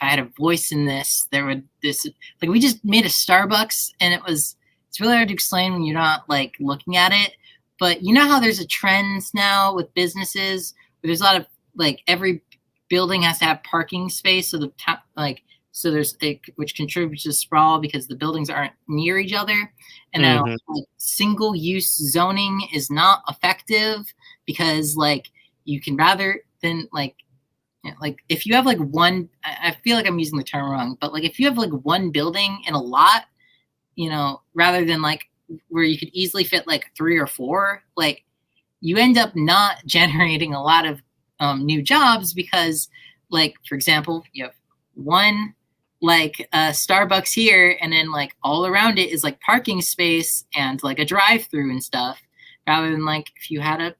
had a voice in this, like we just made a Starbucks, and it's really hard to explain when you're not like looking at it. But you know how there's a trend now with businesses where there's a lot of like every building has to have parking space, so so there's which contributes to sprawl because the buildings aren't near each other, and now like, single use zoning is not effective because like you can rather than like if you have like one, I feel like I'm using the term wrong, but like if you have like one building in a lot, you know, rather than like where you could easily fit like 3 or 4, like you end up not generating a lot of new jobs because like, for example, you have one like Starbucks here, and then like all around it is like parking space and like a drive-through and stuff, rather than like if you had a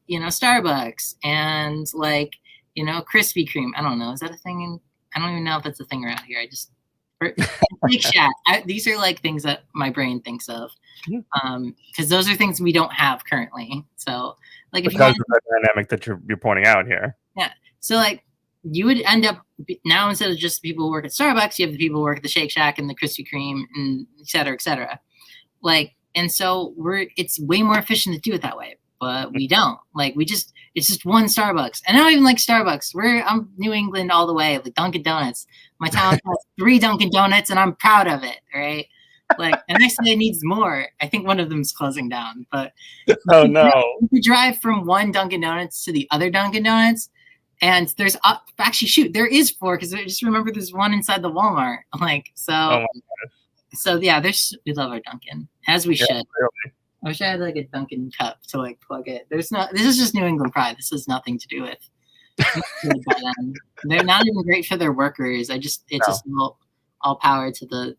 you know, Starbucks and like, you know, Krispy Kreme. I don't know. Is that a thing? I don't even know if that's a thing around here. Shake Shack. These are like things that my brain thinks of, because those are things we don't have currently. So, like, because of the dynamic that you're pointing out here. Yeah. So, like, you would end up now, instead of just people who work at Starbucks, you have the people who work at the Shake Shack and the Krispy Kreme and et cetera, et cetera. Like, and so it's way more efficient to do it that way. But we don't. Like, it's just one Starbucks. And I don't even like Starbucks. I'm New England all the way, like Dunkin Donuts. My town has 3 Dunkin Donuts, and I'm proud of it, right? Like, and I say it needs more. I think one of them's closing down. But oh no, you drive from one Dunkin Donuts to the other Dunkin Donuts, and there's actually there is 4 because I just remember there's one inside the Walmart. Like, so, so yeah, we love our Dunkin, as we should. Really. I wish I had like a Dunkin' cup to like plug it. This is just New England pride. This has nothing to do with they're not even great for their workers. Just all power to the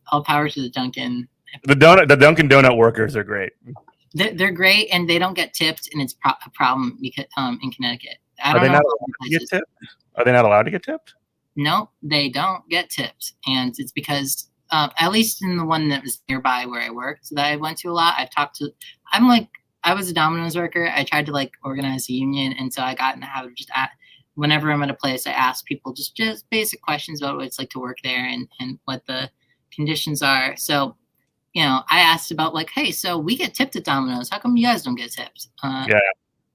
Dunkin'. The Dunkin' Donut workers are great. They're great, and they don't get tipped, and it's a problem because in Connecticut. Are they not allowed to get tipped? Are they not allowed to get tipped? No, they don't get tipped, and it's because at least in the one that was nearby where I worked that I went to a lot, I was a Domino's worker. I tried to like organize a union, and so I got in the habit of just whenever I'm at a place, I ask people just basic questions about what it's like to work there and what the conditions are. So, you know, I asked about like, hey, so we get tipped at Domino's. How come you guys don't get tipped?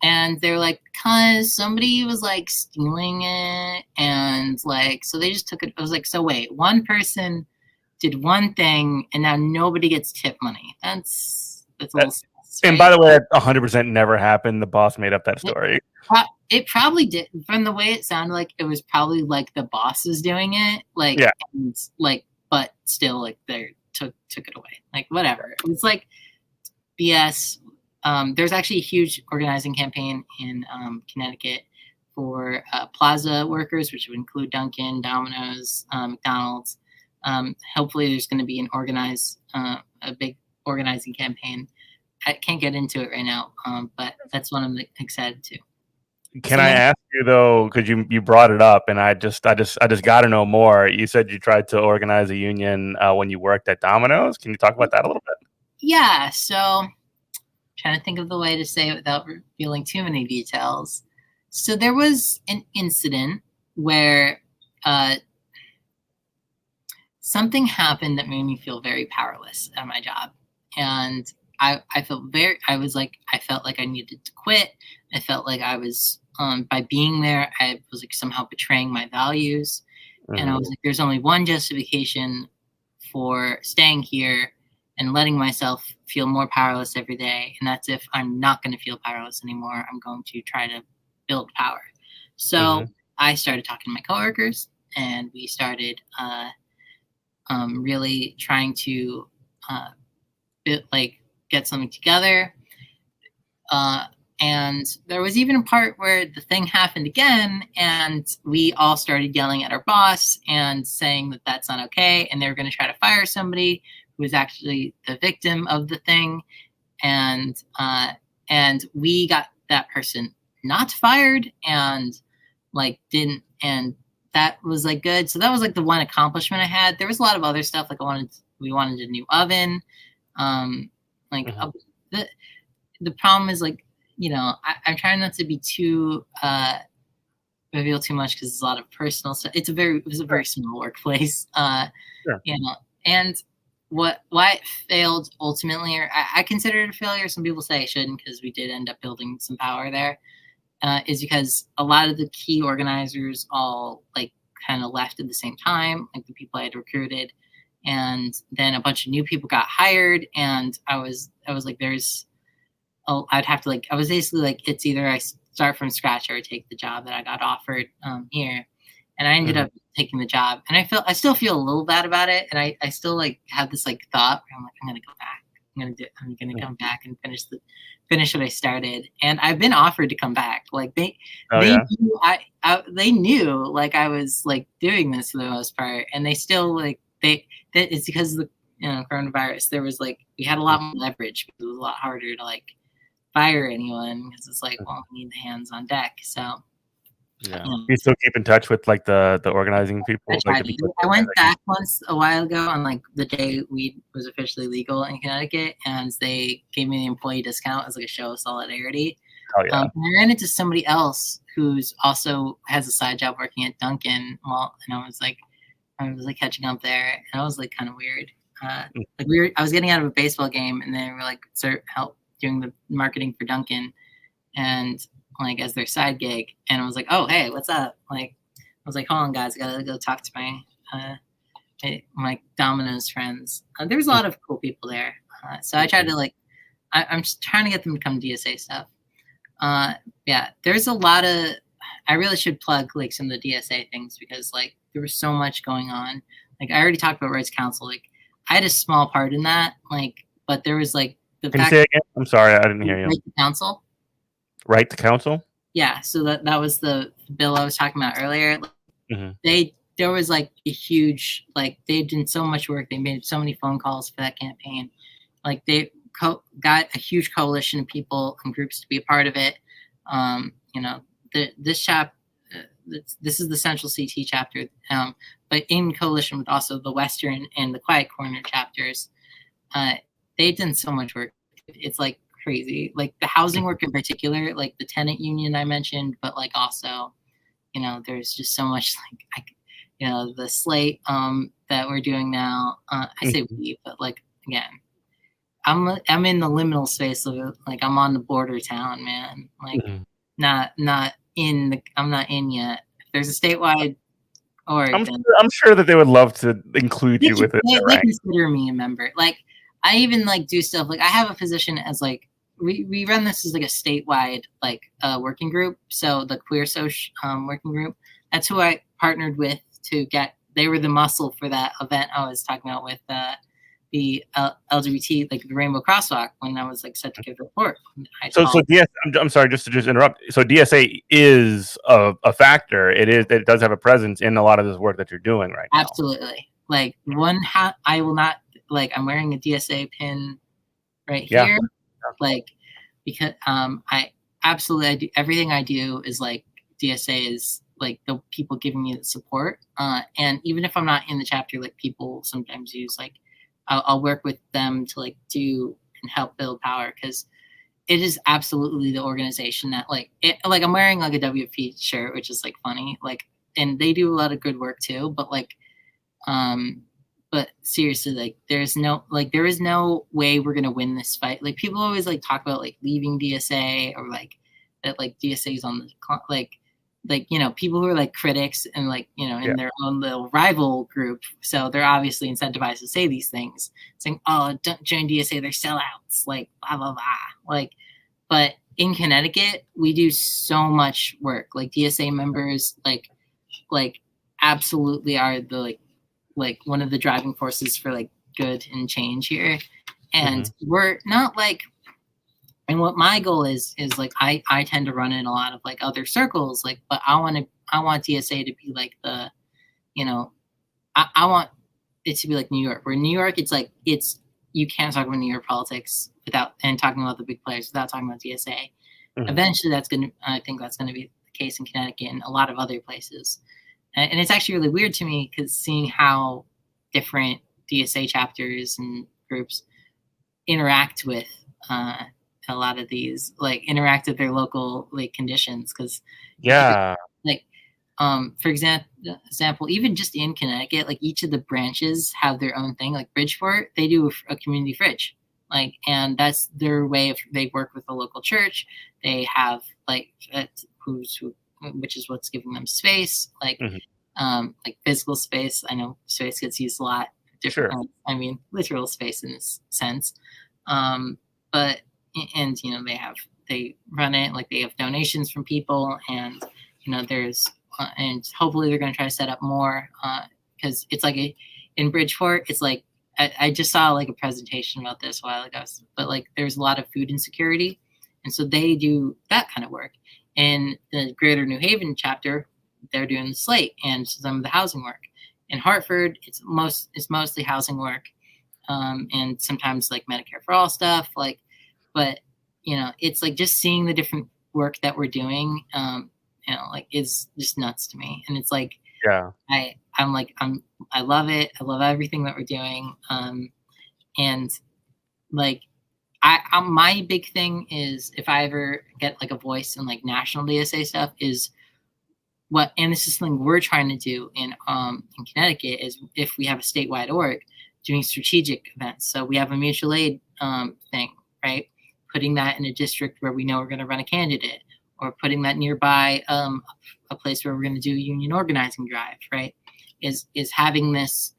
And they're like, cause somebody was like stealing it, and like, so they just took it. I was like, so wait, one person did one thing, and now nobody gets tip money. That's a little sus, right? And by the way, that 100% never happened. The boss made up that story. It probably did. From the way it sounded like, it was probably like the boss is doing it. Like, and, like, but still, like, they took it away. Like, whatever. It's like BS. There's actually a huge organizing campaign in Connecticut for plaza workers, which would include Dunkin', Domino's, McDonald's. Hopefully there's going to be a big organizing campaign. I can't get into it right now, but that's one I'm excited to. Can I ask you though, because you brought it up, and I just got to know more. You said you tried to organize a union when you worked at Domino's. Can you talk about that a little bit? Yeah. So, trying to think of the way to say it without revealing too many details. So there was an incident where something happened that made me feel very powerless at my job. And I felt like I needed to quit. I felt like I was, by being there, I was like somehow betraying my values. And I Mhm. was like, there's only one justification for staying here and letting myself feel more powerless every day. And that's if I'm not going to feel powerless anymore, I'm going to try to build power. So Mhm. I started talking to my coworkers, and we started really trying to uh, like get something together. Uh, and there was even a part where the thing happened again, and we all started yelling at our boss and saying that that's not okay, and they were going to try to fire somebody who was actually the victim of the thing, and we got that person not fired, and like didn't and that was like good. So that was like the one accomplishment I had. There was a lot of other stuff, like we wanted a new oven. Um, like Mhm. the the problem is like, I'm trying not to be too reveal too much because it's a lot of personal stuff. It was a Sure. very small workplace. Sure. You know, and why it failed ultimately, or I consider it a failure. Some people say I shouldn't, because we did end up building some power there. Is because a lot of the key organizers all like kind of left at the same time, like the people I had recruited, and then a bunch of new people got hired, and I was like, I'd have to like, I was basically like, it's either I start from scratch or I take the job that I got offered here. And I ended Mhm. up taking the job, and I still feel a little bad about it. And I still like have this like thought where I'm like, I'm going to go back. I'm going to Mhm. come back and finish what I started. And I've been offered to come back. Like Oh, they yeah? knew they knew like I was like doing this for the most part. And they still like, that it's because of the, coronavirus. There was like, we had a Mhm. lot more leverage, because it was a lot harder to like fire anyone, because it's like, Mhm. well, we need the hands on deck. So, Yeah. you know, You still keep in touch with, like, the organizing I people, like, tried the people to. at the I went organization? back once a while ago on like the day weed was officially legal in Connecticut, and they gave me the employee discount as like a show of solidarity. Oh, yeah. And I ran into somebody else who's also has a side job working at Dunkin. Well, and I was like catching up there, and I was like kind of weird. Mm. I was getting out of a baseball game, and they were like, "Sir, help doing the marketing for Dunkin'," and like as their side gig. And I was like, "Oh, hey, what's up?" Like, I was like, "Hold on, guys, I gotta go talk to uh, my Domino's friends." There's a Mm. lot of cool people there, so I tried Mhm. to like, I'm just trying to get them to come DSA stuff. Uh, yeah, there's a lot of. I really should plug like some of the DSA things, because like there was so much going on. Like I already talked about Rights Council. Like I had a small part in that. Like, but there was like the Can you fact say it again? I'm sorry, I didn't that hear you. Right to Council. Right to counsel? Yeah, so that was the bill I was talking about earlier. Mhm. There was like a huge, like they did so much work. They made so many phone calls for that campaign. Like they got a huge coalition of people and groups to be a part of it. You know, this this is the Central CT chapter, but in coalition with also the Western and the Quiet Corner chapters. Uh, they've done so much work. It's like crazy. Like the housing work in particular, like the tenant union I mentioned, but like also, there's just so much like the slate that we're doing now. I say Mhm. we, but like again, I'm in the liminal space of it. Like I'm on the border town, man. Like Mhm. not in the I'm not in yet. If there's a statewide org, then I'm sure that they would love to include you within their they ranks. consider me a member. Like I even like do stuff like I have a position as like we run this as like a statewide like working group. So the queer social working group. That's who I partnered with to get. They were the muscle for that event I was talking about with the LGBT, like the Rainbow Crosswalk, when I was like set to give the report. I So called. I'm sorry, just to interrupt. So DSA is a factor. It does have a presence in a lot of this work that you're doing right now. Absolutely. Like one hat, I will not like. I'm wearing a DSA pin right Yeah. here, like because I absolutely I do everything I do is like DSA is like the people giving me the support. And even if I'm not in the chapter, like people sometimes use like I'll work with them to like do and help build power, because it is absolutely the organization that like it, like I'm wearing like a WP shirt, which is like funny, like, and they do a lot of good work too, but like um but seriously, like there is no way we're gonna win this fight. Like people always like talk about like leaving DSA or like that like DSA is on the you know, people who are like critics and like, you know, in their own little rival group. So they're obviously incentivized to say these things, saying, oh, don't join DSA, they're sellouts, like blah blah blah. Like, but in Connecticut, we do so much work. Like DSA members like absolutely are the like one of the driving forces for like good and change here. And we're not like, and what my goal is like I tend to run in a lot of like other circles, like, but I want DSA to be like the, you know, I want it to be like New York, where New York it's like you can't talk about New York politics without and talking about the big players without talking about DSA. Eventually I think that's gonna be the case in Connecticut and a lot of other places. And it's actually really weird to me because seeing how different DSA chapters and groups interact with a lot of these, like interact with their local like conditions. Because like for example, even just in Connecticut, like each of the branches have their own thing. Like Bridgeport, they do a community fridge, like, and that's their way of they work with the local church. They have like which is what's giving them space, like physical space. I know space gets used a lot different. I mean, literal space in this sense. But and you know they run it like they have donations from people, and you know there's and hopefully they're going to try to set up more because it's like in Bridgeport, it's like I just saw like a presentation about this a while ago, but like there's a lot of food insecurity, and so they do that kind of work. In the Greater New Haven chapter, they're doing the slate and some of the housing work. In Hartford, it's mostly housing work, and sometimes like Medicare for All stuff. Like, but you know, it's like just seeing the different work that we're doing, you know, like is just nuts to me. And it's like, I love it. I love everything that we're doing. And like, my big thing is if I ever get like a voice in like national DSA stuff is and this is something we're trying to do in Connecticut is if we have a statewide org doing strategic events. So we have a mutual aid thing, right? Putting that in a district where we know we're going to run a candidate, or putting that nearby a place where we're going to do a union organizing drive, right? Is having this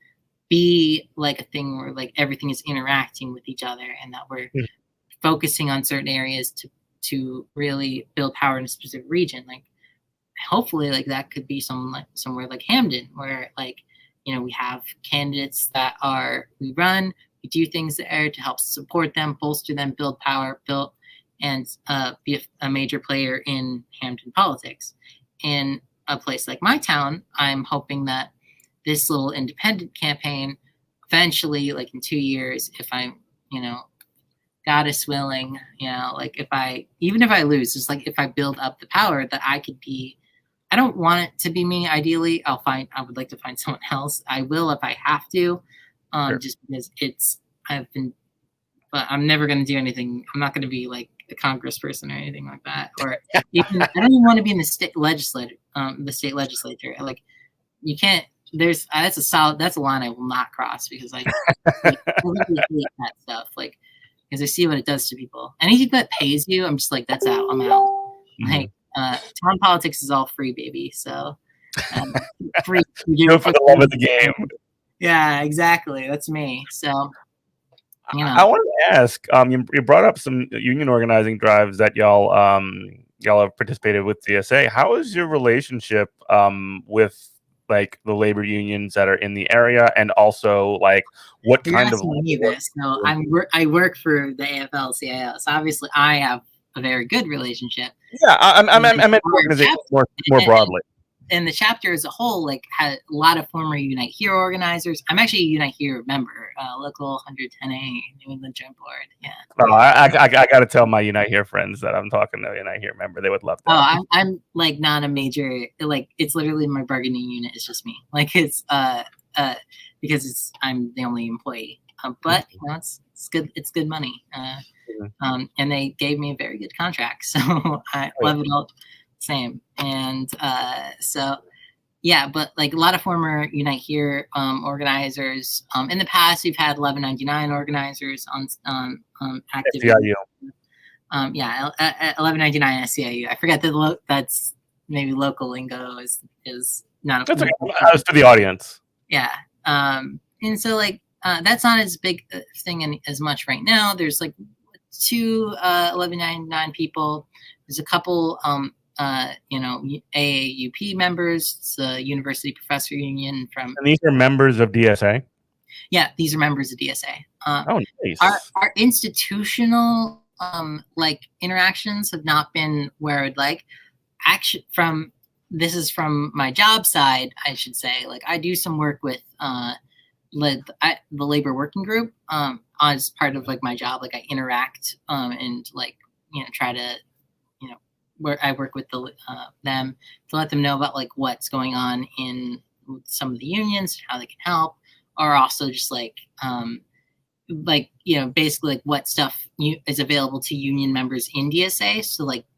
be like a thing where like everything is interacting with each other, and that we're focusing on certain areas to really build power in a specific region. Like hopefully like that could be somewhere like Hamden, where like, you know, we have candidates that we we do things there to help support them, bolster them, build power, and be a major player in Hamden politics. In a place like my town, I'm hoping that this little independent campaign eventually, like in 2 years, if I'm, you know, God is willing, you know, like even if I lose, it's like if I build up the power that I could be, I don't want it to be me. Ideally, I would like to find someone else. I will if I have to, just because but I'm never going to do anything. I'm not going to be like a congressperson or anything like that. Or even, I don't even want to be in the state legislature. Like you can't, that's a line I will not cross because I really hate that stuff. Like, because I see what it does to people. Anything that pays you, I'm just like, that's out. I'm out. Like, town politics is all free, baby. So free. Do it for the love of the game. Yeah, exactly. That's me. So, you know. I wanted to ask. You brought up some union organizing drives that y'all have participated with DSA. How is your relationship with like the labor unions that are in the area, and also like what kind of? So I work for the AFL-CIO. So obviously, I have a very good relationship. Yeah, I meant organization more broadly. And the chapter as a whole, like, had a lot of former Unite Here organizers. I'm actually a Unite Here member, local 110A New England Joint Board. Yeah. Oh, I got to tell my Unite Here friends that I'm talking to a Unite Here member. They would love that. Oh, I'm like not a major, like it's literally my bargaining unit. It's just me. Like it's because I'm the only employee. But you know, it's good. It's good money. And they gave me a very good contract, so I love it all. Same. And so yeah, but like a lot of former Unite Here organizers. In the past, we've had 1199 organizers on Activism. SEIU. Yeah, 1199 SCIU. I forget that that's maybe local lingo is not. That's okay. As to the audience. Yeah, and so like that's not as big a thing as much right now. There's like two 1199 people. There's a couple AAUP members. It's the University Professor Union from. And these are members of DSA. Yeah, these are members of DSA. Oh, nice. Our institutional like interactions have not been where I'd like. Actually, this is from my job side, I should say. Like I do some work with the labor working group as part of like my job. Like I interact and like try to where I work with them to let them know about like what's going on in some of the unions, how they can help, or also just like basically like what stuff is available to union members in DSA.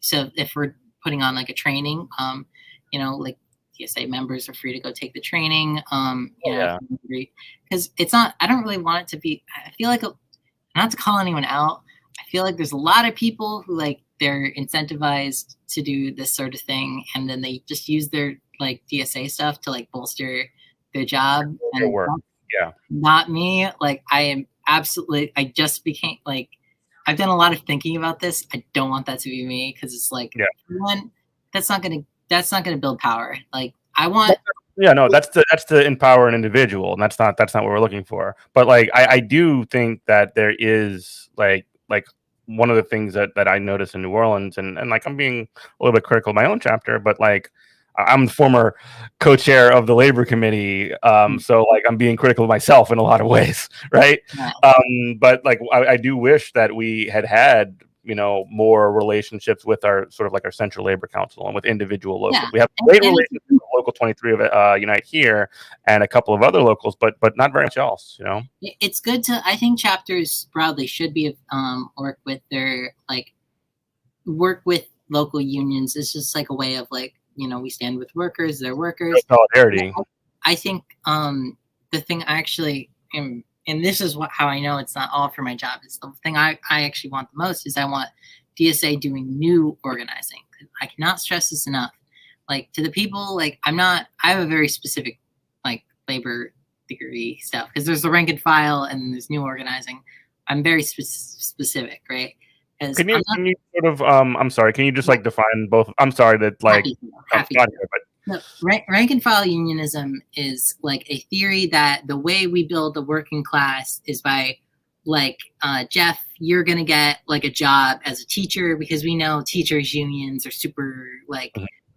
So if we're putting on like a training, like DSA members are free to go take the training. Because it's not. I don't really want it to be. I feel like not to call anyone out. I feel like there's a lot of people who like they're incentivized to do this sort of thing, and then they just use their like DSA stuff to like bolster their job. Their work. Yeah. Not me. Like I am absolutely. I just became like. I've done a lot of thinking about this. I don't want that to be me because it's like one. That's not gonna build power. Like I want. Yeah, no, that's to empower an individual, and that's not what we're looking for. But like I do think that there is like one of the things that I noticed in New Orleans, and like I'm being a little bit critical of my own chapter, but like I'm former co-chair of the labor committee, so like I'm being critical of myself in a lot of ways, right? But like I do wish that we had more relationships with our sort of like our central labor council and with individual locals. We have great relationships with local 23 of Unite Here and a couple of other locals, but not very much else. It's good to. I think chapters broadly should be work with local unions. It's just like a way of like we stand with workers. They're workers. Solidarity. I think the thing I actually am. And this is how I know it's not all for my job. It's the thing I actually want the most is I want DSA doing new organizing. I cannot stress this enough. Like to the people, like I have a very specific like labor theory stuff because there's the rank and file and there's new organizing. I'm very specific, right? Can you sort of I'm sorry, can you just like define both? I'm sorry that like happy not here, but no, rank and file unionism is like a theory that the way we build the working class is by like Jeff, you're gonna get like a job as a teacher because we know teachers unions are super like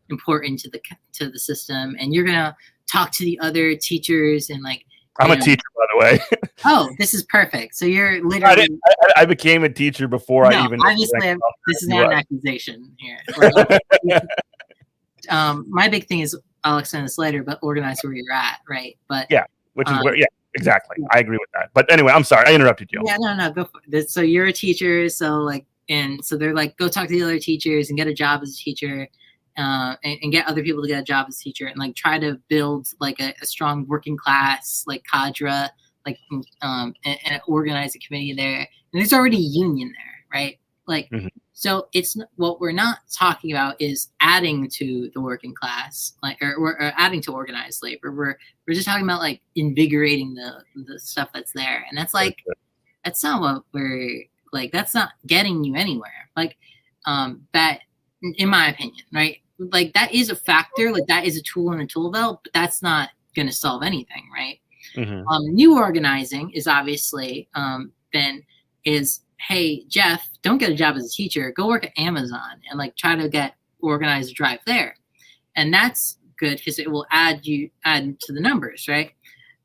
important to the system, and you're gonna talk to the other teachers and like I'm a teacher, by the way. Oh, this is perfect. So you're literally I became a teacher before I even obviously this is not an accusation here. My big thing is I'll explain this later, but organize where you're at, right? But which is where exactly. I agree with that. But anyway, I'm sorry, I interrupted you. Yeah, no, go for it. So you're a teacher, so like, and so they're like, go talk to the other teachers and get a job as a teacher, and get other people to get a job as a teacher, and like try to build like a strong working class like cadre, like and organize a committee there. And there's already a union there, right? Like. So it's what we're not talking about is adding to the working class, like or adding to organized labor. We're just talking about like invigorating the stuff that's there, and that's like that's not what we're like. That's not getting you anywhere. Like that, in my opinion, right? Like that is a factor. Like that is a tool in the tool belt, but that's not going to solve anything, right? New organizing is obviously then is. Hey, Jeff, don't get a job as a teacher. Go work at Amazon and like try to get organized drive there. And that's good because it will add to the numbers, right?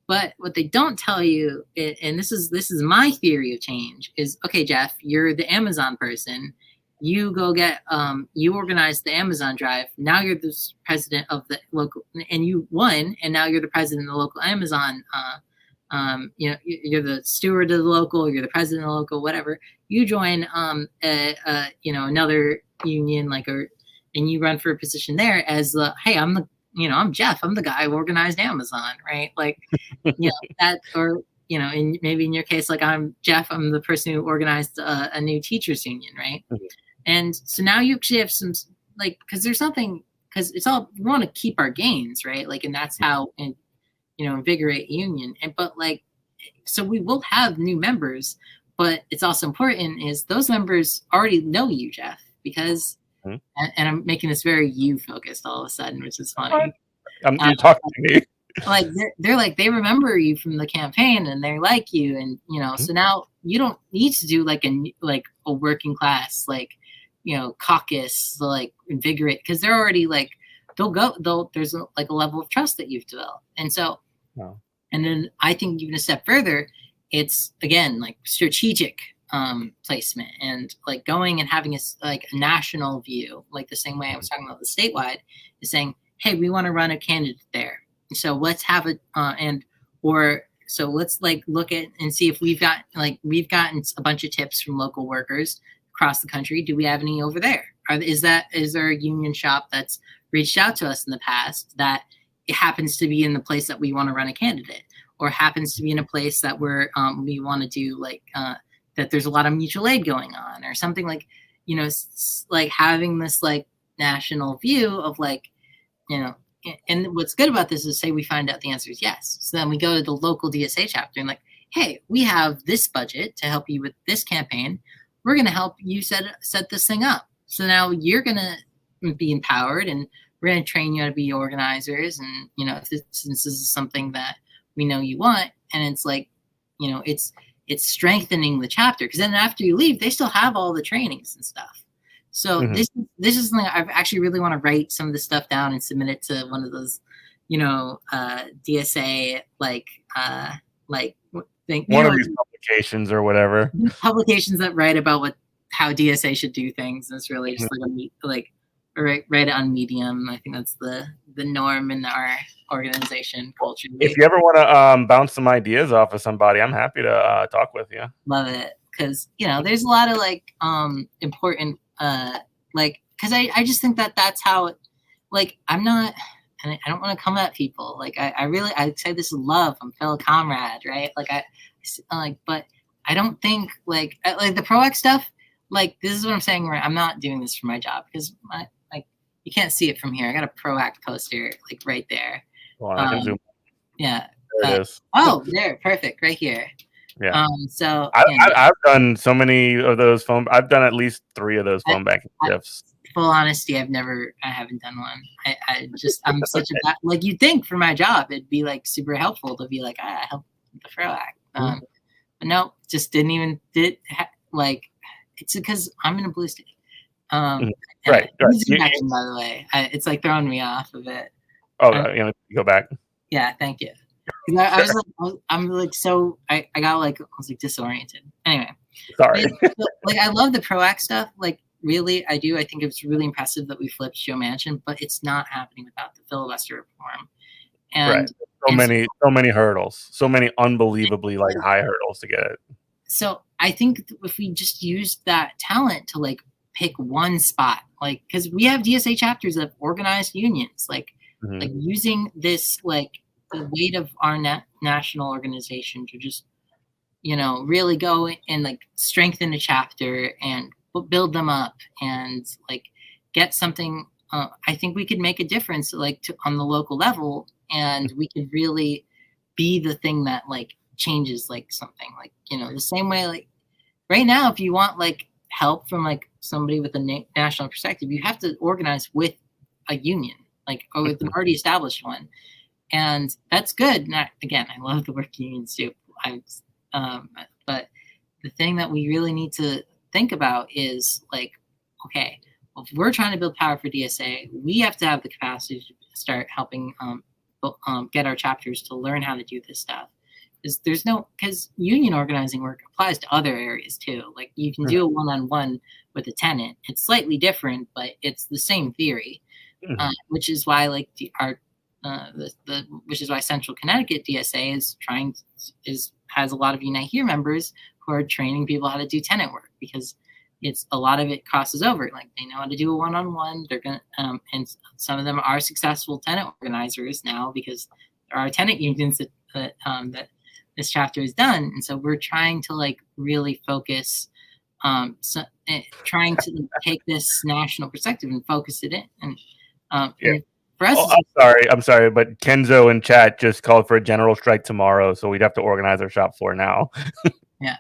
But what they don't tell you, and this is my theory of change, is okay, Jeff, you're the Amazon person. You go get you organize the Amazon drive. Now you're the president of the local, and you won, and now you're the president of the local Amazon you're the steward of the local, you're the president of the local, whatever. You join another union and you run for a position there as the hey, I'm I'm Jeff. I'm the guy who organized Amazon, right? Like, that, or, maybe in your case, like I'm Jeff, I'm the person who organized a new teachers union, right? Mhm. And so now you actually have some, like, because there's something, because it's all, we want to keep our gains, right? Like, and that's how, and invigorate union. And but like, so we will have new members, but it's also important is those members already know you, Jeff, because, Mhm. and I'm making this very you focused all of a sudden, which is funny. You're talking to me. Like they're like, they remember you from the campaign and they like you, and so now you don't need to do like a working class caucus to like invigorate, because they're already like, there's like a level of trust that you've developed. And so Wow. and then I think even a step further, it's again like strategic placement, and like going and having a national view, like the same way I was talking about the statewide, is saying, hey, we want to run a candidate there. So let's have it, so let's like look at and see if we've gotten a bunch of tips from local workers across the country. Do we have any over there? Is there a union shop that's reached out to us in the past that it happens to be in the place that we want to run a candidate, or happens to be in a place that we want to do that there's a lot of mutual aid going on, or something like, like having this like national view of like, and what's good about this is, say we find out the answer is yes. So then we go to the local DSA chapter and like, hey, we have this budget to help you with this campaign. We're going to help you set this thing up. So now you're going to be empowered, and we're going to train you how to be organizers. And, since this is something that we know you want, and it's like, it's strengthening the chapter, because then after you leave, they still have all the trainings and stuff. So this is something I actually really want to write some of this stuff down and submit it to one of those, DSA One of these publications or whatever. Publications that write about how DSA should do things. And it's really just write it on Medium. I think that's the norm in our organization culture. If you ever want to bounce some ideas off of somebody, I'm happy to talk with you. Love it, because there's a lot of important because I just think that how it, I'm not, and I don't want to come at people, I say this is love, I'm fellow comrade, right? But I don't think like the ProAct stuff, this is what I'm saying, right? I'm not doing this for my job, because you can't see it from here. I got a ProAct poster right there. Well, I can zoom. Yeah. There it is. Oh, there, perfect, right here. Yeah. So I've done so many of those I've done at least 3 of those phone banking shifts. Full honesty, I haven't done one. I'm such a bad, you'd think for my job it'd be super helpful to be I help the ProAct. But no, just it's because I'm in a blue state. Right. By the way, it's throwing me off of it. Oh, go back. Yeah, thank you. I was disoriented. Anyway, sorry. I love the ProAct stuff. Really, I do. I think it's really impressive that we flipped Joe Manchin, but it's not happening without the filibuster reform. And right. So many hurdles, so many unbelievably high hurdles to get it. So I think if we just use that talent to pick one spot, because we have DSA chapters of organized unions, using this the weight of our national organization to just really go and strengthen a chapter and build them up and get something. I think we could make a difference on the local level, and we could really be the thing that changes something the same way right now, if you want help from somebody with a national perspective, you have to organize with a union or with an already established one. And that's good. Again, I love the work unions too. But the thing that we really need to think about is okay, well, if we're trying to build power for DSA, we have to have the capacity to start helping get our chapters to learn how to do this stuff. Because union organizing work applies to other areas too. You can do a one-on-one with a tenant. It's slightly different, but it's the same theory, which is why which is why Central Connecticut DSA has a lot of Unite Here members who are training people how to do tenant work, because it's a lot of it crosses over. Like they know how to do a one-on-one. They're gonna and some of them are successful tenant organizers now because there are tenant unions that this chapter has done. And so we're trying to like really focus, trying to take this national perspective and focus it in. And, and for us, I'm sorry, but Kenzo in chat just called for a general strike tomorrow, so we'd have to organize our shop floor now. Yeah.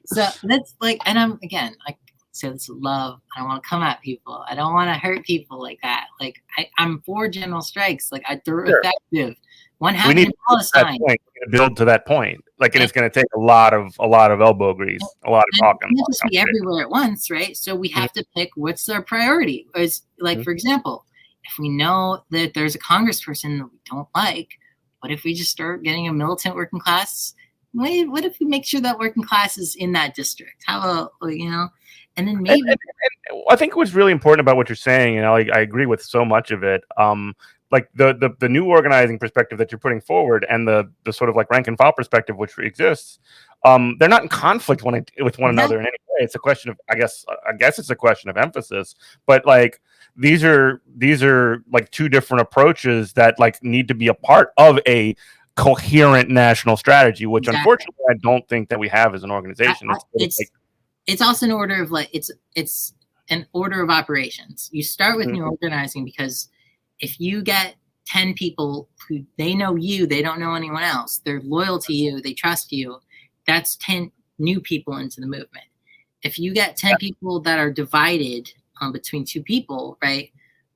So that's like, and I'm again, like, so it's love. I don't want to come at people. I don't want to hurt people like that. Like I'm for general strikes. Like they're effective. One happened in Palestine. We need to build to that point. Like, and it's going to take a lot of elbow grease, a lot of talking. It can't just be everywhere at once, right? So we have to pick what's our priority. Is like, for example, if we know that there's a congressperson that we don't like, what if we just start getting a militant working class? What if we make sure that working class is in that district? How about, and then maybe. And I think what's really important about what you're saying, and I agree with so much of it. Like the new organizing perspective that you're putting forward, and the sort of like rank and file perspective which exists, they're not in conflict with one another in any way. It's a question of, I guess it's a question of emphasis. But like these are like two different approaches that like need to be a part of a coherent national strategy, which unfortunately I don't think that we have as an organization. It's also an order of it's an order of operations. You start with new organizing because if you get 10 people who they know you, they don't know anyone else, they're loyal to you, they trust you, that's 10 new people into the movement. If you get 10 people that are divided between two people, right,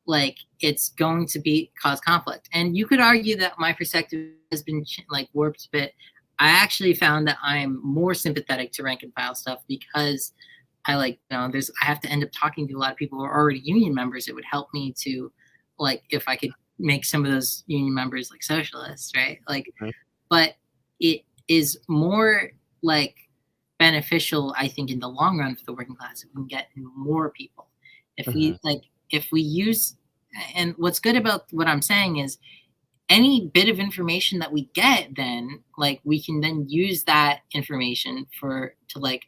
like it's going to cause conflict. And you could argue that my perspective has been like warped a bit. I actually found that I'm more sympathetic to rank and file stuff because I have to end up talking to a lot of people who are already union members. It would help me to, like, if I could make some of those union members like socialists, right? Like, but it is more like beneficial, I think, in the long run for the working class if we can get more people. If we use, and what's good about what I'm saying is any bit of information that we get, then like we can then use that information to like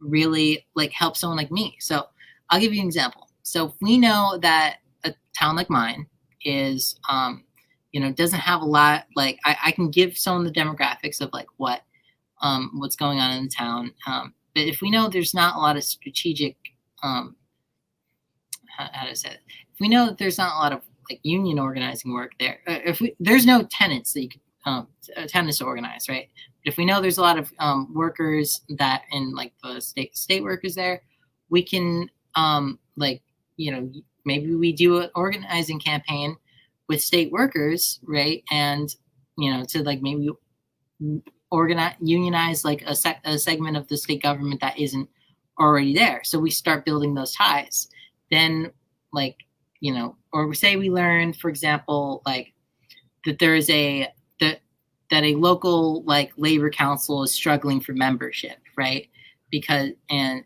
really like help someone like me. So I'll give you an example. So if we know that a town like mine is doesn't have a lot, like I can give someone the demographics of like what's going on in the town, but if we know there's not a lot of strategic how to say it, if we know that there's not a lot of like union organizing work there, there's no tenants that you could tenants to organize, right? But if we know there's a lot of workers that in like the state workers there, we can maybe we do an organizing campaign with state workers, right? And to like maybe unionize like a segment of the state government that isn't already there. So we start building those ties. Then or say we learn, for example, like that there is that a local like labor council is struggling for membership, right? Because and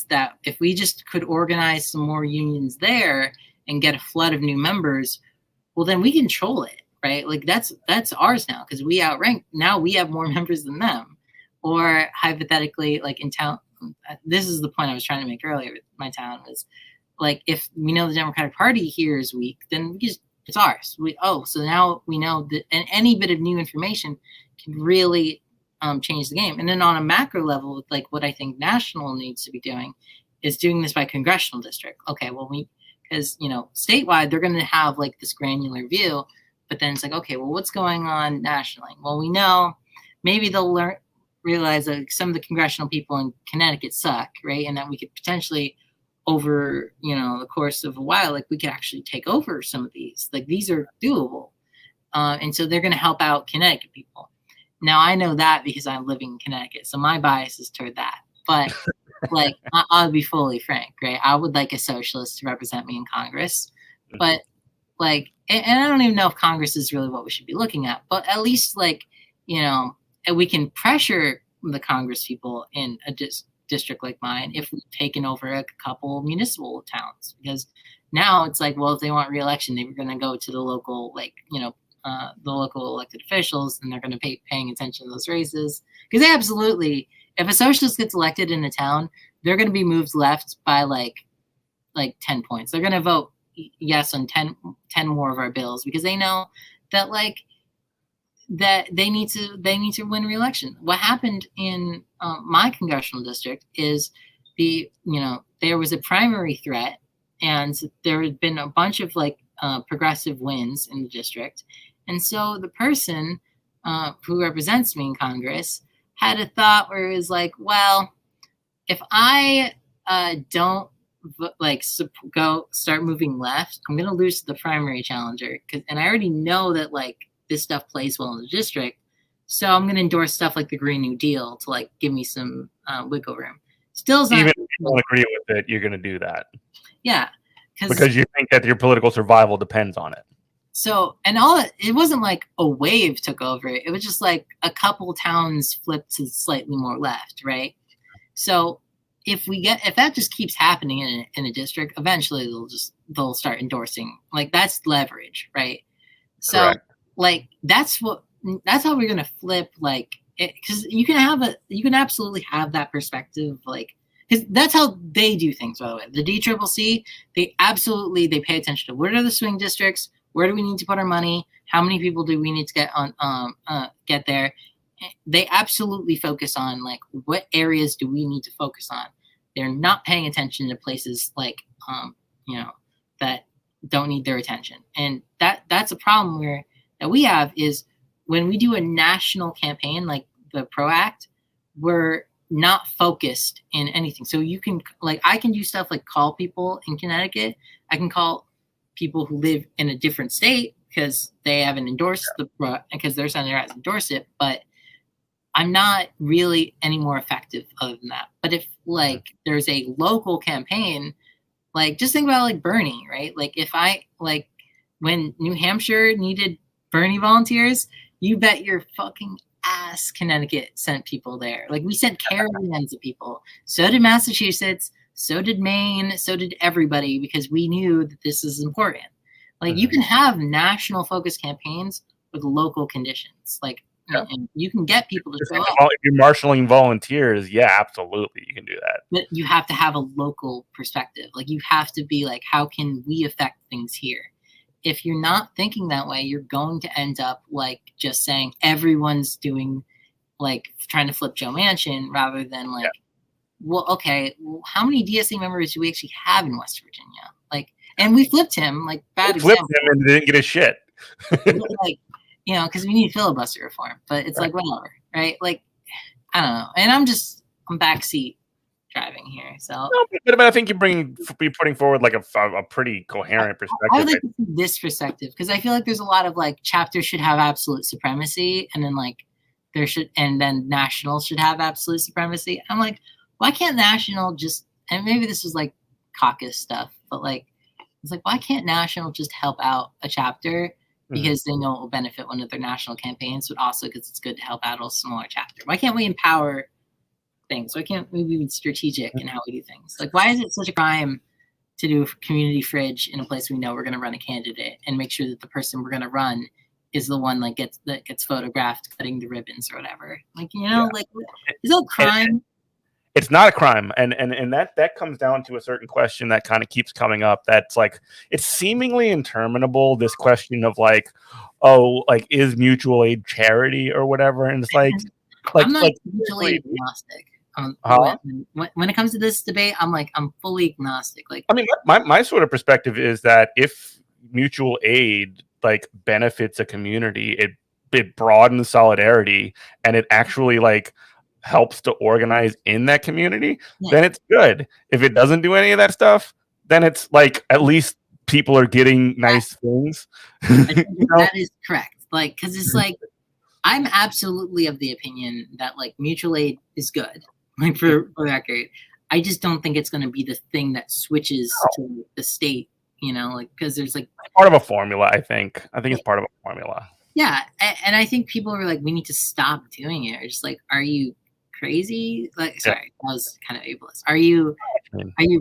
that if we just could organize some more unions there and get a flood of new members, well, then we control it, right? Like that's ours now because we outrank. Now we have more members than them. Or hypothetically, like in town, this is the point I was trying to make earlier with my town was like, if we know the Democratic Party here is weak, then it's ours. So now we know that, and any bit of new information can really change the game. And then on a macro level, like what I think national needs to be doing is doing this by congressional district. Okay, well, because statewide they're going to have like this granular view, but then it's like, okay, well, what's going on nationally? Well, we know maybe they'll realize that some of the congressional people in Connecticut suck, right? And that we could potentially over the course of a while, like we could actually take over some of these. Like these are doable, and so they're going to help out Connecticut people. Now I know that because I'm living in Connecticut, so my bias is toward that. But like I'll be fully frank, right? I would like a socialist to represent me in Congress, but like, and I don't even know if Congress is really what we should be looking at. But at least like we can pressure the Congress people in a district like mine if we've taken over a couple municipal towns, because now it's like, well, if they want re-election, they were going to go to the local the local elected officials, and they're going to paying attention to those races because they absolutely, if a socialist gets elected in a town, they're going to be moved left by like 10 points. They're going to vote yes on 10 more of our bills because they know that like that they need to win re-election. What happened in my congressional district is there was a primary threat, and there had been a bunch of like progressive wins in the district, and so the person who represents me in Congress had a thought where it was like, well, if I don't go start moving left, I'm gonna lose to the primary challenger, and I already know that like this stuff plays well in the district, so I'm gonna endorse stuff like the Green New Deal to like give me some wiggle room. Still, even if you don't agree with it, you're gonna do that. Yeah, because you think that your political survival depends on it. So, and it wasn't like a wave took over. It was just like a couple towns flipped to slightly more left, right? So if that just keeps happening in a district, eventually they'll start endorsing. Like that's leverage, right? So Correct. like that's how we're gonna flip, like, because you can absolutely have that perspective, like, because that's how they do things. By the way, the DCCC, they pay attention to what are the swing districts, where do we need to put our money, how many people do we need to get there. They absolutely focus on like what areas do we need to focus on. They're not paying attention to places like that don't need their attention, and that's a problem that we have is when we do a national campaign like the PRO Act, we're not focused in anything. So you can I can do stuff like call people in Connecticut. I can call people who live in a different state because they haven't endorsed because their senator hasn't endorsed it, but I'm not really any more effective other than that. But if like there's a local campaign, like just think about like Bernie, right? Like if when New Hampshire needed Bernie volunteers, you bet your fucking ass Connecticut sent people there. Like we sent caravans of people. So did Massachusetts, so did Maine, so did everybody, because we knew that this is important. Like you can have national focus campaigns with local conditions. Like and you can get people to show up. If you're marshaling volunteers, yeah, absolutely, you can do that. But you have to have a local perspective. Like you have to be like, how can we affect things here? If you're not thinking that way, you're going to end up like just saying everyone's doing like trying to flip Joe Manchin rather than like, well, okay, well, how many DSA members do we actually have in West Virginia? Like, and we flipped him, like bad example. Flipped him and didn't get a shit. Like, because we need filibuster reform, but it's like whatever, right? Like, I don't know. And I'm backseat driving here, so. No, but I think you're putting forward like a pretty coherent perspective. I would like to see this perspective because I feel like there's a lot of like chapters should have absolute supremacy, and then like and then national should have absolute supremacy. I'm like, why can't national just? And maybe this is like caucus stuff, but like it's like why can't national just help out a chapter? Because they know it will benefit one of their national campaigns, but also because it's good to help out a smaller chapter. Why can't we empower things? Why can't we be strategic in how we do things? Like, why is it such a crime to do a community fridge in a place we know we're going to run a candidate and make sure that the person we're going to run is the one that gets photographed cutting the ribbons or whatever? Like, like is that a crime? It's not a crime, and that comes down to a certain question that kind of keeps coming up. That's like it's seemingly interminable. This question of like, oh, like is mutual aid charity or whatever, and it's like I'm not mutually agnostic. When it comes to this debate, I'm fully agnostic. Like, I mean, my sort of perspective is that if mutual aid like benefits a community, it broadens solidarity, and it actually like helps to organize in that community, then it's good. If it doesn't do any of that stuff, then it's like at least people are getting nice things. That is correct. Like, because it's like I'm absolutely of the opinion that like mutual aid is good. Like for record, I just don't think it's going to be the thing that switches to the state. Like because there's like part of a formula. I think it's part of a formula. Yeah, and I think people are like, we need to stop doing it. Or just like, are you crazy? Like, sorry, that was kind of ableist. Are you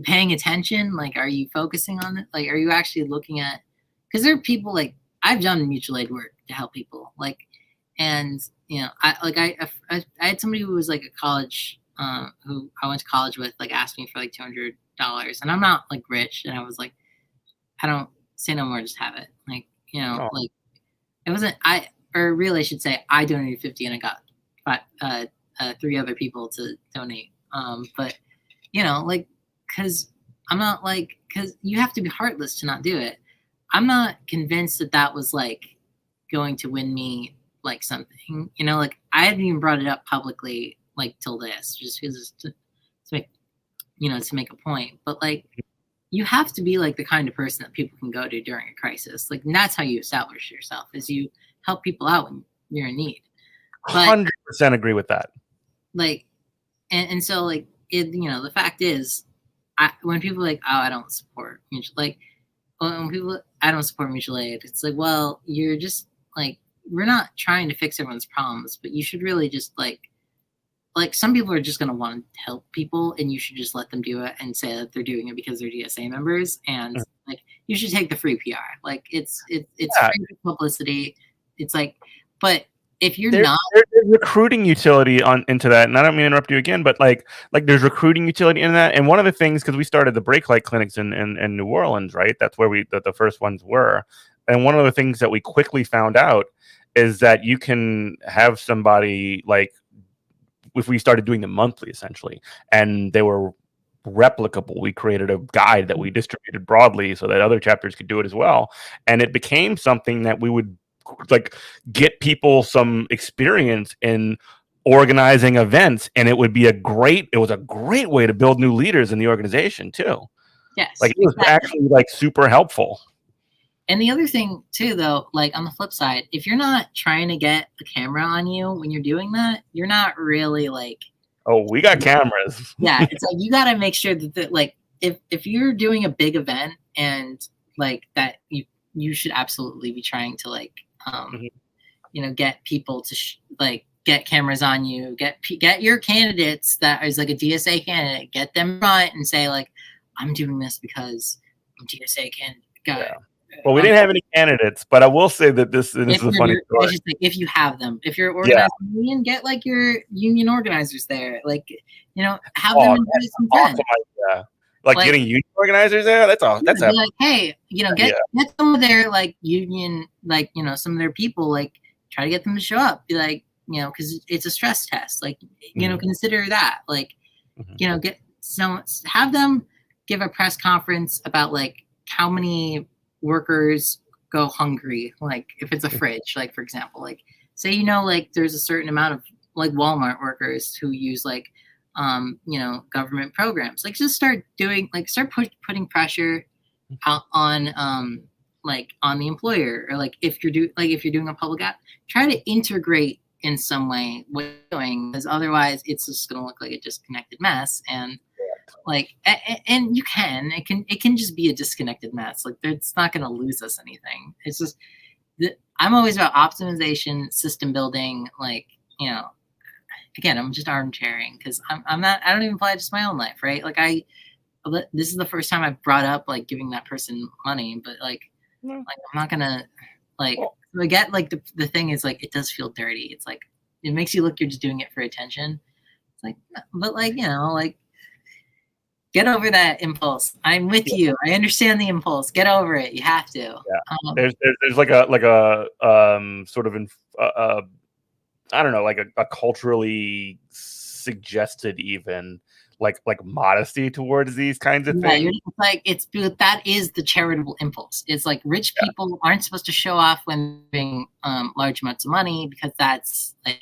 paying attention? Like, are you focusing on it? Like, are you actually looking at? Because there are people like I've done mutual aid work to help people. Like, and I had somebody who was like a college who I went to college with like asked me for like $200, and I'm not like rich, and I was like, I don't say no more, just have it. Like, Oh, like it wasn't or really I should say I donated 50 and I got three other people to donate. But like, cause I'm not like, cause you have to be heartless to not do it. I'm not convinced that that was like going to win me like something, like I hadn't even brought it up publicly like till this, just because to make, to make a point. But like, you have to be like the kind of person that people can go to during a crisis. Like, and that's how you establish yourself, is you help people out when you're in need. But 100% agree with that. like, and so like, the fact is, when people are like, oh, I don't support mutual, like, when people, I don't support mutual aid, it's like, well, you're just like, we're not trying to fix everyone's problems, but you should really just like some people are just going to want to help people, and you should just let them do it and say that they're doing it because they're DSA members, and like you should take the free PR. Like it's free publicity. It's like, but if you're there's recruiting utility into that, and I don't mean to interrupt you again, but like there's recruiting utility in that. And one of the things, because we started the Break Light clinics in New Orleans, right? That's where the first ones were. And one of the things that we quickly found out is that you can have somebody like, if we started doing them monthly essentially, and they were replicable, we created a guide that we distributed broadly so that other chapters could do it as well. And it became something that we would like get people some experience in organizing events, and it was a great way to build new leaders in the organization too. Yes, like it was actually like super helpful. And the other thing too, though, like on the flip side, if you're not trying to get the camera on you when you're doing that, you're not really like, oh, we got cameras. Yeah, it's like you got to make sure that like if you're doing a big event and like that, you should absolutely be trying to like get people to like get cameras on you, get your candidates that is like a DSA candidate, get them front and say like, I'm doing this because I'm DSA candidate. Yeah. Well, we didn't have any candidates, but I will say that this is a funny story. If you have them, if you're organizing a union, get like your union organizers there, like have them invite some friends. Idea. Like getting union organizers there. That's all. That's like, hey, get some of their like union, like some of their people, like try to get them to show up. Be like, because it's a stress test. Like consider that. Like have them give a press conference about like how many workers go hungry, like if it's a fridge, like for example, like say like there's a certain amount of like Walmart workers who use like government programs, like just start putting pressure out on like on the employer, or like if you're doing a public app, try to integrate in some way what you're doing, because otherwise it's just going to look like a disconnected mess. And like and it can just be a disconnected mess. Like it's not going to lose us anything. It's just I'm always about optimization, system building. Like again, I'm just armchairing because I don't even apply it to my own life, right? Like this is the first time I've brought up like giving that person money, but like I'm not gonna like I get like the thing is like it does feel dirty. It's like it makes you look you're just doing it for attention. It's like, but like like get over that impulse. I'm with you. I understand the impulse. Get over it. You have to. Yeah. There's like a sort of I don't know, like a culturally suggested even like modesty towards these kinds of things. Like that is the charitable impulse. It's like rich people aren't supposed to show off when having large amounts of money, because that's like